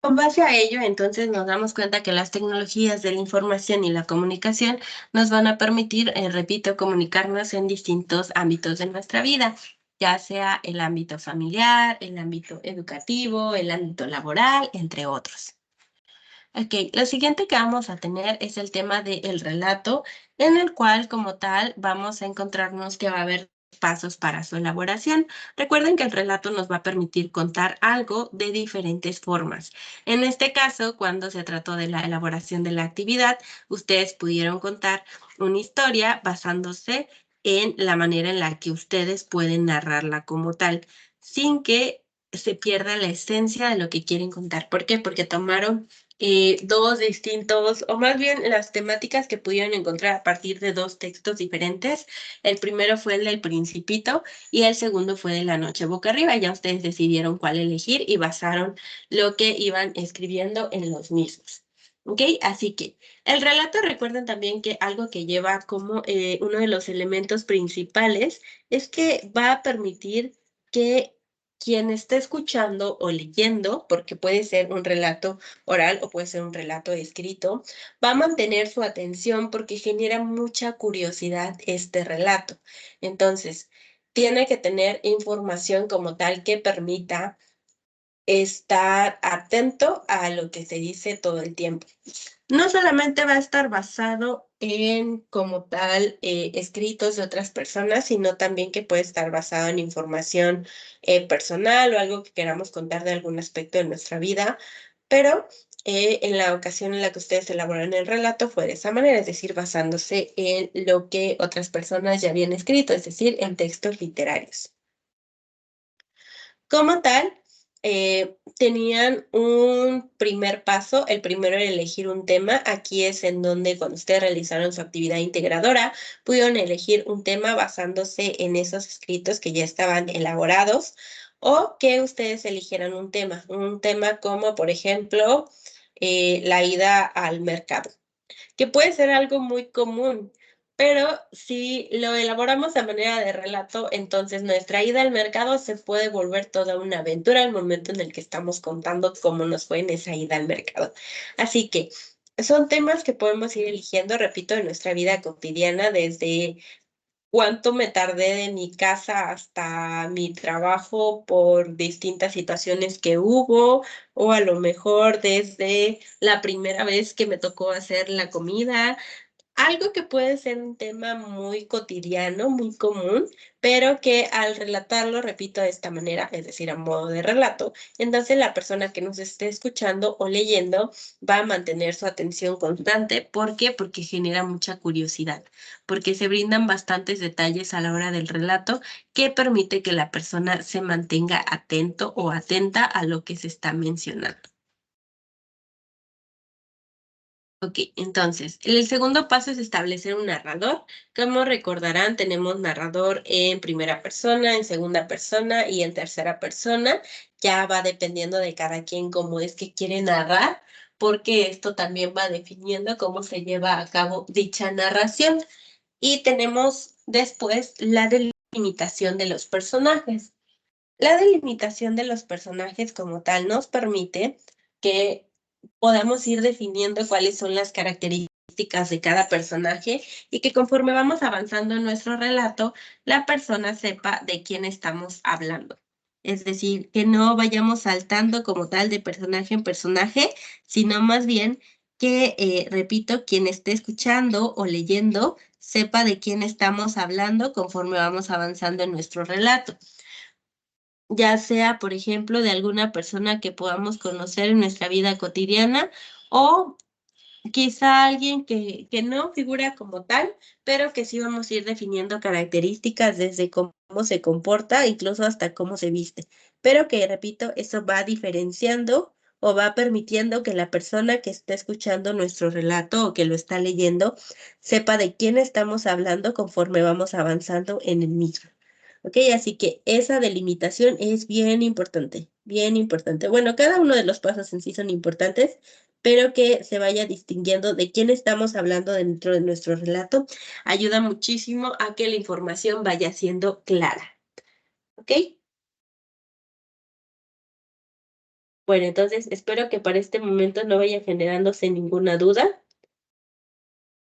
Con base a ello, entonces nos damos cuenta que las tecnologías de la información y la comunicación nos van a permitir, repito, comunicarnos en distintos ámbitos de nuestra vida, ya sea el ámbito familiar, el ámbito educativo, el ámbito laboral, entre otros. Ok, lo siguiente que vamos a tener es el tema del relato, en el cual como tal vamos a encontrarnos que va a haber pasos para su elaboración. Recuerden que el relato nos va a permitir contar algo de diferentes formas. En este caso, cuando se trató de la elaboración de la actividad, ustedes pudieron contar una historia basándose en la manera en la que ustedes pueden narrarla como tal, sin que se pierda la esencia de lo que quieren contar. ¿Por qué? Porque tomaron dos distintos, o más bien las temáticas que pudieron encontrar a partir de dos textos diferentes. El primero fue el del Principito y el segundo fue de La Noche Boca Arriba. Ya ustedes decidieron cuál elegir y basaron lo que iban escribiendo en los mismos. ¿Ok? Así que el relato, recuerden también que algo que lleva como uno de los elementos principales es que va a permitir que quien esté escuchando o leyendo, porque puede ser un relato oral o puede ser un relato escrito, va a mantener su atención porque genera mucha curiosidad este relato. Entonces, tiene que tener información como tal que permita estar atento a lo que se dice todo el tiempo. No solamente va a estar basado en, como tal, escritos de otras personas, sino también que puede estar basado en información personal o algo que queramos contar de algún aspecto de nuestra vida, pero en la ocasión en la que ustedes elaboran el relato fue de esa manera, es decir, basándose en lo que otras personas ya habían escrito, es decir, en textos literarios. Como tal, tenían un primer paso, el primero era elegir un tema. Aquí es en donde cuando ustedes realizaron su actividad integradora, pudieron elegir un tema basándose en esos escritos que ya estaban elaborados o que ustedes eligieran un tema como, por ejemplo, la ida al mercado, que puede ser algo muy común, pero si lo elaboramos a manera de relato, entonces nuestra ida al mercado se puede volver toda una aventura al momento en el que estamos contando cómo nos fue en esa ida al mercado. Así que son temas que podemos ir eligiendo, repito, en nuestra vida cotidiana, desde cuánto me tardé de mi casa hasta mi trabajo por distintas situaciones que hubo, o a lo mejor desde la primera vez que me tocó hacer la comida, algo que puede ser un tema muy cotidiano, muy común, pero que al relatarlo, repito, de esta manera, es decir, a modo de relato, entonces la persona que nos esté escuchando o leyendo va a mantener su atención constante. ¿Por qué? Porque genera mucha curiosidad, porque se brindan bastantes detalles a la hora del relato que permite que la persona se mantenga atento o atenta a lo que se está mencionando. Ok, entonces, el segundo paso es establecer un narrador. Como recordarán, tenemos narrador en primera persona, en segunda persona y en tercera persona. Ya va dependiendo de cada quien cómo es que quiere narrar, porque esto también va definiendo cómo se lleva a cabo dicha narración. Y tenemos después la delimitación de los personajes. La delimitación de los personajes como tal nos permite que podamos ir definiendo cuáles son las características de cada personaje y que conforme vamos avanzando en nuestro relato, la persona sepa de quién estamos hablando. Es decir, que no vayamos saltando como tal de personaje en personaje, sino más bien que, repito, quien esté escuchando o leyendo sepa de quién estamos hablando conforme vamos avanzando en nuestro relato, ya sea, por ejemplo, de alguna persona que podamos conocer en nuestra vida cotidiana o quizá alguien que no figura como tal, pero que sí vamos a ir definiendo características desde cómo se comporta, incluso hasta cómo se viste. Pero que, repito, eso va diferenciando o va permitiendo que la persona que está escuchando nuestro relato o que lo está leyendo sepa de quién estamos hablando conforme vamos avanzando en el mismo. ¿Ok? Así que esa delimitación es bien importante, bien importante. Bueno, cada uno de los pasos en sí son importantes, pero que se vaya distinguiendo de quién estamos hablando dentro de nuestro relato ayuda muchísimo a que la información vaya siendo clara. ¿Ok? Bueno, entonces espero que para este momento no vaya generándose ninguna duda.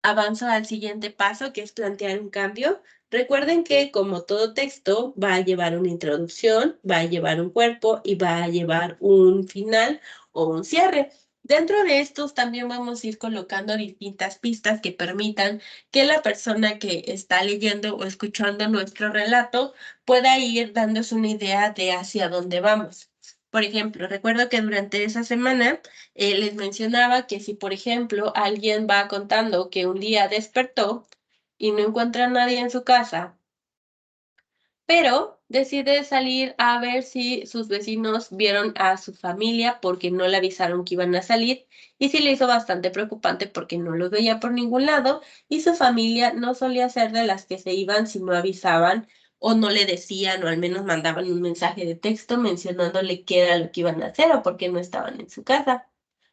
Avanzo al siguiente paso, que es plantear un cambio. Recuerden que como todo texto va a llevar una introducción, va a llevar un cuerpo y va a llevar un final o un cierre. Dentro de estos también vamos a ir colocando distintas pistas que permitan que la persona que está leyendo o escuchando nuestro relato pueda ir dándose una idea de hacia dónde vamos. Por ejemplo, recuerdo que durante esa semana les mencionaba que si, por ejemplo, alguien va contando que un día despertó y no encuentra a nadie en su casa, pero decide salir a ver si sus vecinos vieron a su familia porque no le avisaron que iban a salir y sí le hizo bastante preocupante porque no los veía por ningún lado y su familia no solía ser de las que se iban si no avisaban o no le decían o al menos mandaban un mensaje de texto mencionándole qué era lo que iban a hacer o por qué no estaban en su casa,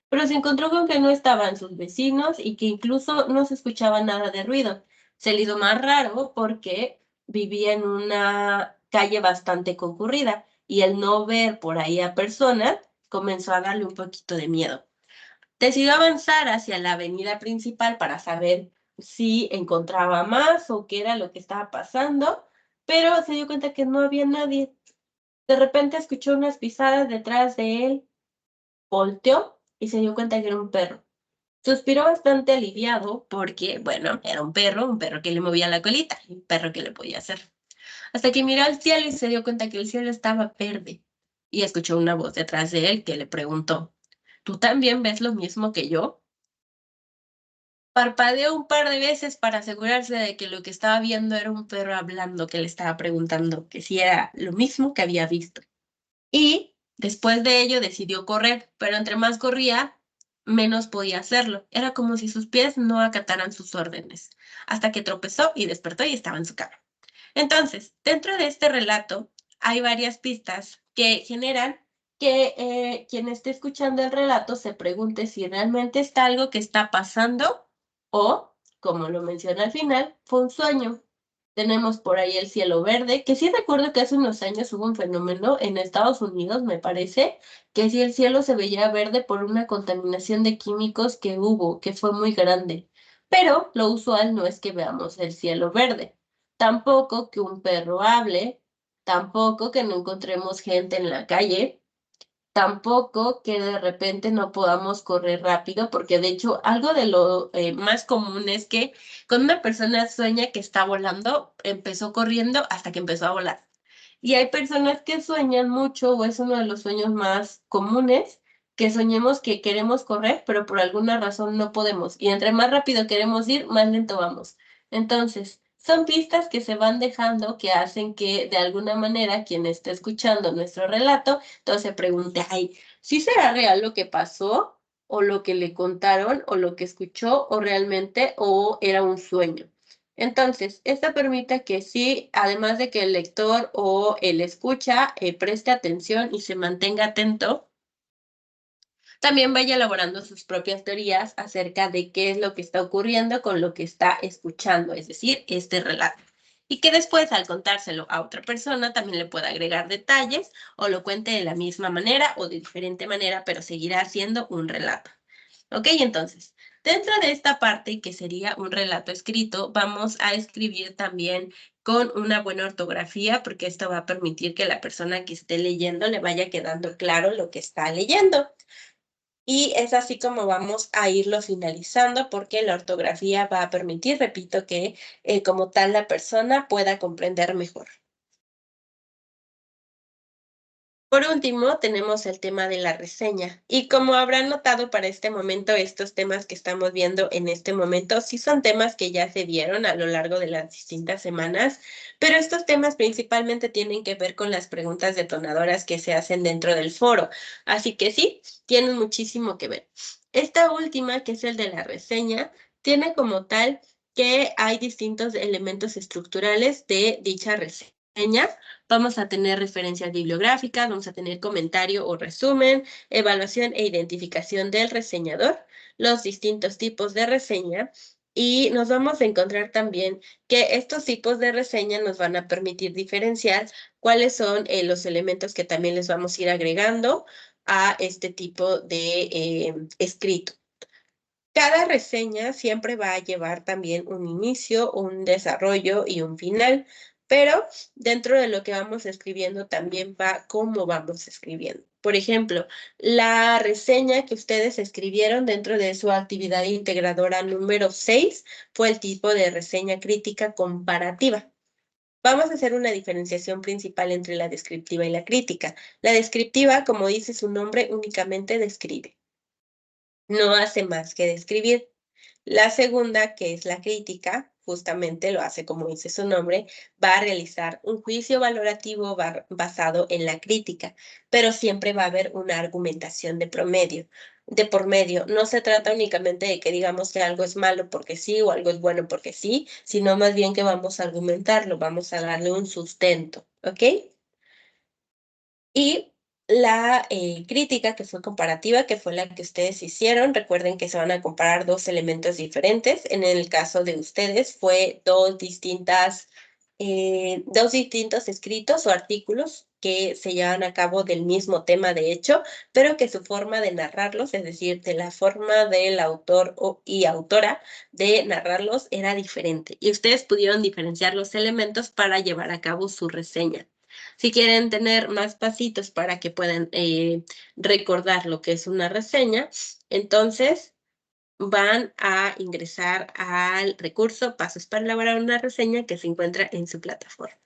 pero se encontró con que no estaban sus vecinos y que incluso no se escuchaba nada de ruido. Se le hizo más raro porque vivía en una calle bastante concurrida y el no ver por ahí a personas comenzó a darle un poquito de miedo. Decidió avanzar hacia la avenida principal para saber si encontraba más o qué era lo que estaba pasando, pero se dio cuenta que no había nadie. De repente escuchó unas pisadas detrás de él, volteó y se dio cuenta que era un perro. Suspiró bastante aliviado porque, bueno, era un perro que le movía la colita, un perro que le podía hacer. Hasta que miró al cielo y se dio cuenta que el cielo estaba verde. Y escuchó una voz detrás de él que le preguntó, ¿tú también ves lo mismo que yo? Parpadeó un par de veces para asegurarse de que lo que estaba viendo era un perro hablando que le estaba preguntando que si era lo mismo que había visto. Y después de ello decidió correr, pero entre más corría, menos podía hacerlo. Era como si sus pies no acataran sus órdenes, hasta que tropezó y despertó y estaba en su cama. Entonces, dentro de este relato hay varias pistas que generan que quien esté escuchando el relato se pregunte si realmente está algo que está pasando o, como lo menciona al final, fue un sueño. Tenemos por ahí el cielo verde, que sí recuerdo que hace unos años hubo un fenómeno en Estados Unidos, me parece, que sí el cielo se veía verde por una contaminación de químicos que hubo, que fue muy grande. Pero lo usual no es que veamos el cielo verde, tampoco que un perro hable, tampoco que no encontremos gente en la calle, tampoco que de repente no podamos correr rápido, porque de hecho algo de lo más común es que cuando una persona sueña que está volando, empezó corriendo hasta que empezó a volar. Y hay personas que sueñan mucho, o es uno de los sueños más comunes, que soñemos que queremos correr, pero por alguna razón no podemos. Y entre más rápido queremos ir, más lento vamos. Entonces, son pistas que se van dejando que hacen que de alguna manera quien esté escuchando nuestro relato entonces se pregunte, ay, ¿sí será real lo que pasó? o lo que le contaron, o lo que escuchó, o realmente, o era un sueño. Entonces, esto permite que sí, además de que el lector o el escucha preste atención y se mantenga atento, también vaya elaborando sus propias teorías acerca de qué es lo que está ocurriendo con lo que está escuchando, es decir, este relato. Y que después, al contárselo a otra persona, también le pueda agregar detalles o lo cuente de la misma manera o de diferente manera, pero seguirá siendo un relato. ¿Ok? Entonces, dentro de esta parte que sería un relato escrito, vamos a escribir también con una buena ortografía, porque esto va a permitir que la persona que esté leyendo le vaya quedando claro lo que está leyendo. Y es así como vamos a irlo finalizando porque la ortografía va a permitir, repito, que como tal la persona pueda comprender mejor. Por último, tenemos el tema de la reseña. Y como habrán notado para este momento, estos temas que estamos viendo en este momento sí son temas que ya se vieron a lo largo de las distintas semanas, pero estos temas principalmente tienen que ver con las preguntas detonadoras que se hacen dentro del foro. Así que sí, tienen muchísimo que ver. Esta última, que es el de la reseña, tiene como tal que hay distintos elementos estructurales de dicha reseña. Vamos a tener referencias bibliográficas, vamos a tener comentario o resumen, evaluación e identificación del reseñador, los distintos tipos de reseña y nos vamos a encontrar también que estos tipos de reseña nos van a permitir diferenciar cuáles son los elementos que también les vamos a ir agregando a este tipo de escrito. Cada reseña siempre va a llevar también un inicio, un desarrollo y un final, pero dentro de lo que vamos escribiendo también va cómo vamos escribiendo. Por ejemplo, la reseña que ustedes escribieron dentro de su actividad integradora número 6 fue el tipo de reseña crítica comparativa. Vamos a hacer una diferenciación principal entre la descriptiva y la crítica. La descriptiva, como dice su nombre, únicamente describe. No hace más que describir. La segunda, que es la crítica, justamente lo hace como dice su nombre, va a realizar un juicio valorativo basado en la crítica, pero siempre va a haber una argumentación de por medio. No se trata únicamente de que digamos que algo es malo porque sí o algo es bueno porque sí, sino más bien que vamos a argumentarlo, vamos a darle un sustento, ¿ok? Y la crítica, que fue comparativa, que fue la que ustedes hicieron. Recuerden que se van a comparar dos elementos diferentes. En el caso de ustedes fue dos distintos escritos o artículos que se llevan a cabo del mismo tema, de hecho, pero que su forma de narrarlos, es decir, de la forma del autor y autora de narrarlos era diferente. Y ustedes pudieron diferenciar los elementos para llevar a cabo su reseña. Si quieren tener más pasitos para que puedan recordar lo que es una reseña, entonces van a ingresar al recurso Pasos para elaborar una reseña que se encuentra en su plataforma.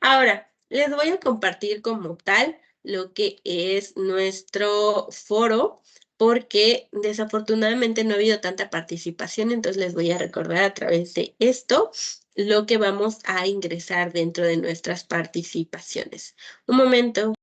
Ahora, les voy a compartir como tal lo que es nuestro foro, porque desafortunadamente no ha habido tanta participación, entonces les voy a recordar a través de esto lo que vamos a ingresar dentro de nuestras participaciones. Un momento.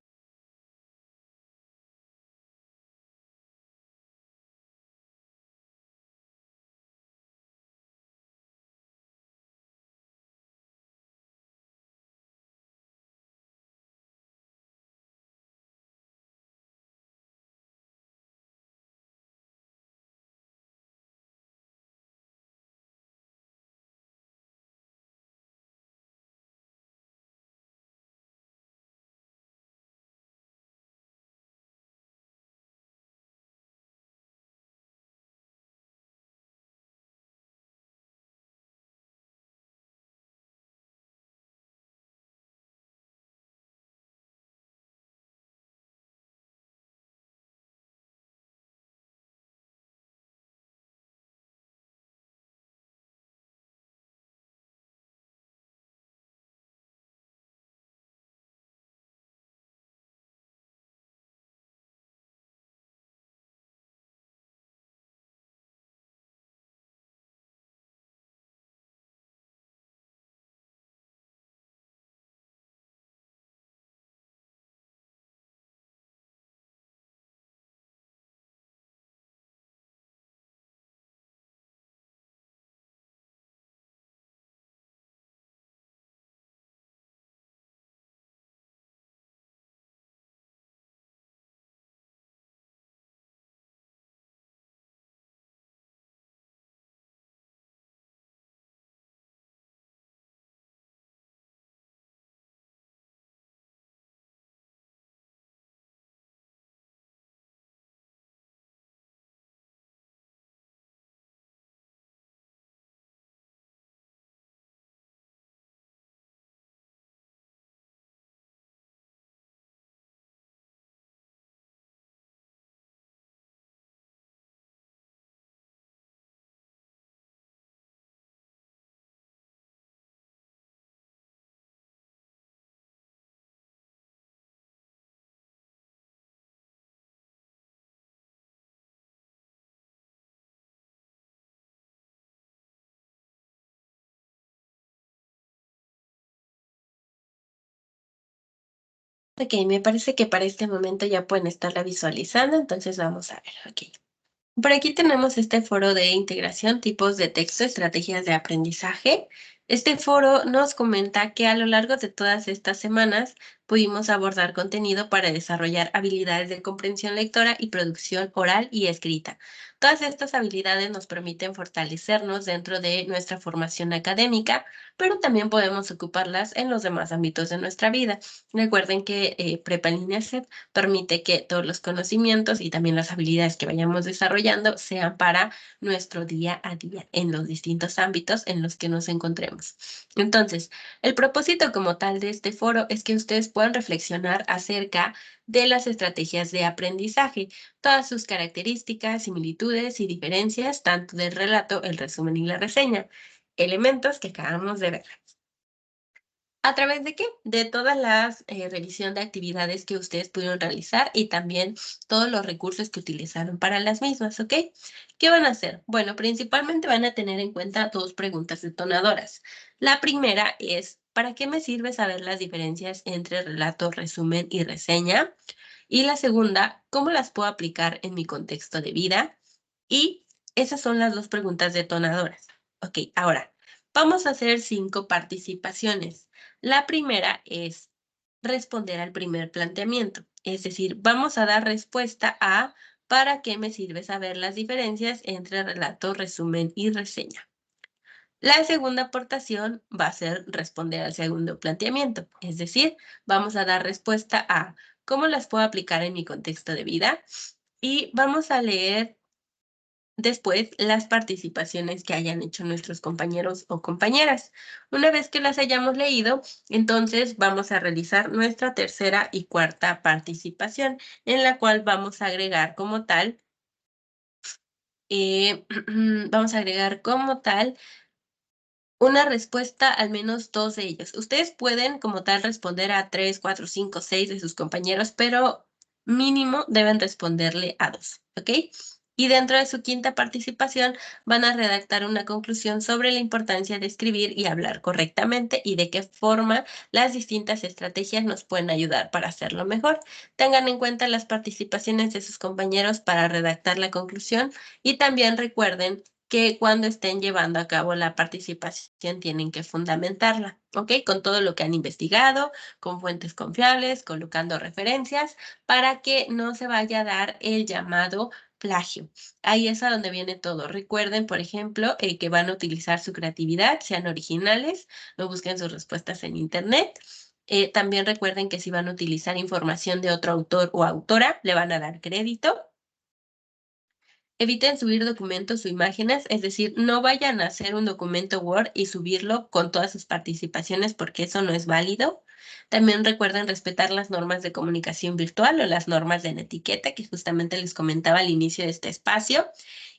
Ok, me parece que para este momento ya pueden estarla visualizando, entonces vamos a ver. Ok. Por aquí tenemos este foro de integración, tipos de texto, estrategias de aprendizaje. Este foro nos comenta que a lo largo de todas estas semanas pudimos abordar contenido para desarrollar habilidades de comprensión lectora y producción oral y escrita. Todas estas habilidades nos permiten fortalecernos dentro de nuestra formación académica, pero también podemos ocuparlas en los demás ámbitos de nuestra vida. Recuerden que Prepa en Línea SEP permite que todos los conocimientos y también las habilidades que vayamos desarrollando sean para nuestro día a día en los distintos ámbitos en los que nos encontremos. Entonces, el propósito como tal de este foro es que ustedes puedan reflexionar acerca de las estrategias de aprendizaje, todas sus características, similitudes y diferencias, tanto del relato, el resumen y la reseña, elementos que acabamos de ver. ¿A través de qué? De todas las revisión de actividades que ustedes pudieron realizar y también todos los recursos que utilizaron para las mismas, ¿ok? ¿Qué van a hacer? Bueno, principalmente van a tener en cuenta dos preguntas detonadoras. La primera es, ¿para qué me sirve saber las diferencias entre relato, resumen y reseña? Y la segunda, ¿cómo las puedo aplicar en mi contexto de vida? Y esas son las dos preguntas detonadoras. Ok, ahora, vamos a hacer 5 participaciones. La primera es responder al primer planteamiento, es decir, vamos a dar respuesta a ¿para qué me sirve saber las diferencias entre relato, resumen y reseña? La segunda aportación va a ser responder al segundo planteamiento, es decir, vamos a dar respuesta a ¿cómo las puedo aplicar en mi contexto de vida? Y vamos a leer después las participaciones que hayan hecho nuestros compañeros o compañeras. Una vez que las hayamos leído, entonces vamos a realizar nuestra tercera y cuarta participación, en la cual vamos a agregar como tal, vamos a agregar como tal una respuesta, al menos 2 de ellos. Ustedes pueden, como tal, responder a 3, 4, 5, 6 de sus compañeros, pero mínimo deben responderle a 2, ¿ok? Y dentro de su quinta participación van a redactar una conclusión sobre la importancia de escribir y hablar correctamente y de qué forma las distintas estrategias nos pueden ayudar para hacerlo mejor. Tengan en cuenta las participaciones de sus compañeros para redactar la conclusión y también recuerden que cuando estén llevando a cabo la participación tienen que fundamentarla, ¿ok? Con todo lo que han investigado, con fuentes confiables, colocando referencias, para que no se vaya a dar el llamado plagio. Ahí es a donde viene todo. Recuerden, por ejemplo, que van a utilizar su creatividad, sean originales, no busquen sus respuestas en internet. También recuerden que si van a utilizar información de otro autor o autora, le van a dar crédito. Eviten subir documentos o imágenes, es decir, no vayan a hacer un documento Word y subirlo con todas sus participaciones porque eso no es válido. También recuerden respetar las normas de comunicación virtual o las normas de etiqueta que justamente les comentaba al inicio de este espacio.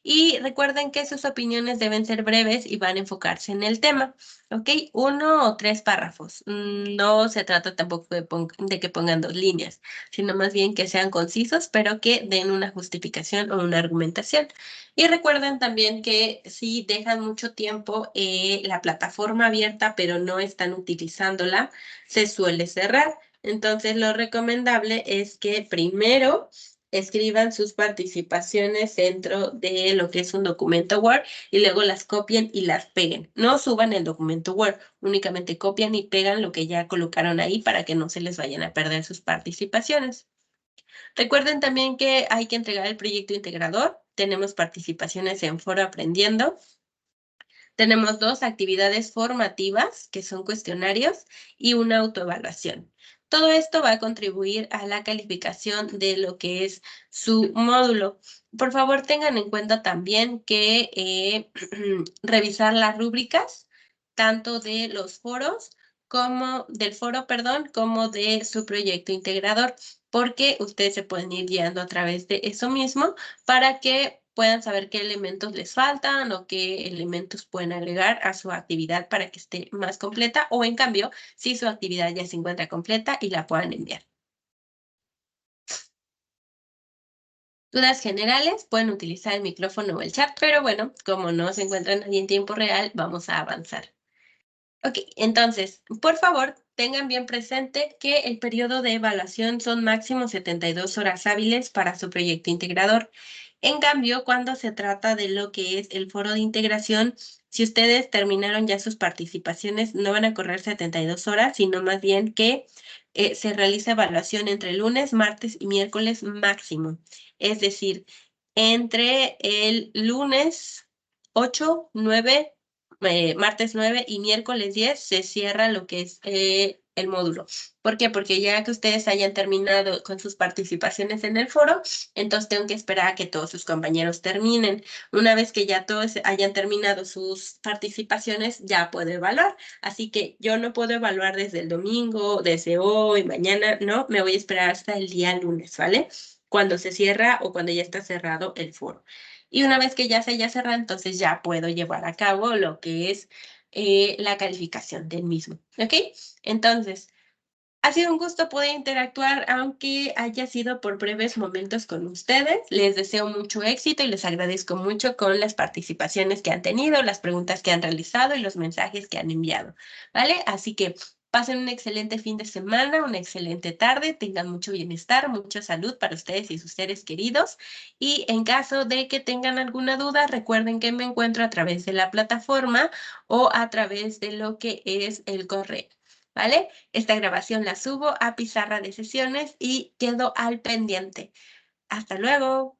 Y recuerden que sus opiniones deben ser breves y van a enfocarse en el tema, ¿ok? 1 o 3 párrafos. No se trata tampoco de que pongan 2 líneas, sino más bien que sean concisos, pero que den una justificación o una argumentación. Y recuerden también que si dejan mucho tiempo la plataforma abierta, pero no están utilizándola, se suele cerrar. Entonces, lo recomendable es que primero escriban sus participaciones dentro de lo que es un documento Word y luego las copien y las peguen. No suban el documento Word, únicamente copian y pegan lo que ya colocaron ahí para que no se les vayan a perder sus participaciones. Recuerden también que hay que entregar el proyecto integrador. Tenemos participaciones en Foro Aprendiendo. Tenemos 2 actividades formativas, que son cuestionarios, y una autoevaluación. Todo esto va a contribuir a la calificación de lo que es su módulo. Por favor, tengan en cuenta también que revisar las rúbricas, tanto de los foros como del foro, perdón, como de su proyecto integrador, porque ustedes se pueden ir guiando a través de eso mismo para que puedan saber qué elementos les faltan o qué elementos pueden agregar a su actividad para que esté más completa o en cambio, si su actividad ya se encuentra completa y la puedan enviar. Dudas generales, pueden utilizar el micrófono o el chat, pero bueno, como no se encuentra nadie en tiempo real, vamos a avanzar. Ok, entonces, por favor, tengan bien presente que el periodo de evaluación son máximo 72 horas hábiles para su proyecto integrador. En cambio, cuando se trata de lo que es el foro de integración, si ustedes terminaron ya sus participaciones, no van a correr 72 horas, sino más bien que se realiza evaluación entre lunes, martes y miércoles máximo. Es decir, entre el lunes 8, 9, martes 9 y miércoles 10 se cierra lo que es el módulo. ¿Por qué? Porque ya que ustedes hayan terminado con sus participaciones en el foro, entonces tengo que esperar a que todos sus compañeros terminen. Una vez que ya todos hayan terminado sus participaciones, ya puedo evaluar. Así que yo no puedo evaluar desde el domingo, desde hoy, mañana, no, me voy a esperar hasta el día lunes, ¿vale? Cuando se cierra o cuando ya está cerrado el foro. Y una vez que ya se haya cerrado, entonces ya puedo llevar a cabo lo que es la calificación del mismo. ¿Ok? Entonces, ha sido un gusto poder interactuar, aunque haya sido por breves momentos con ustedes. Les deseo mucho éxito y les agradezco mucho con las participaciones que han tenido, las preguntas que han realizado y los mensajes que han enviado. ¿Vale? Así que pasen un excelente fin de semana, una excelente tarde, tengan mucho bienestar, mucha salud para ustedes y sus seres queridos. Y en caso de que tengan alguna duda, recuerden que me encuentro a través de la plataforma o a través de lo que es el correo. ¿Vale? Esta grabación la subo a Pizarra de Sesiones y quedo al pendiente. Hasta luego.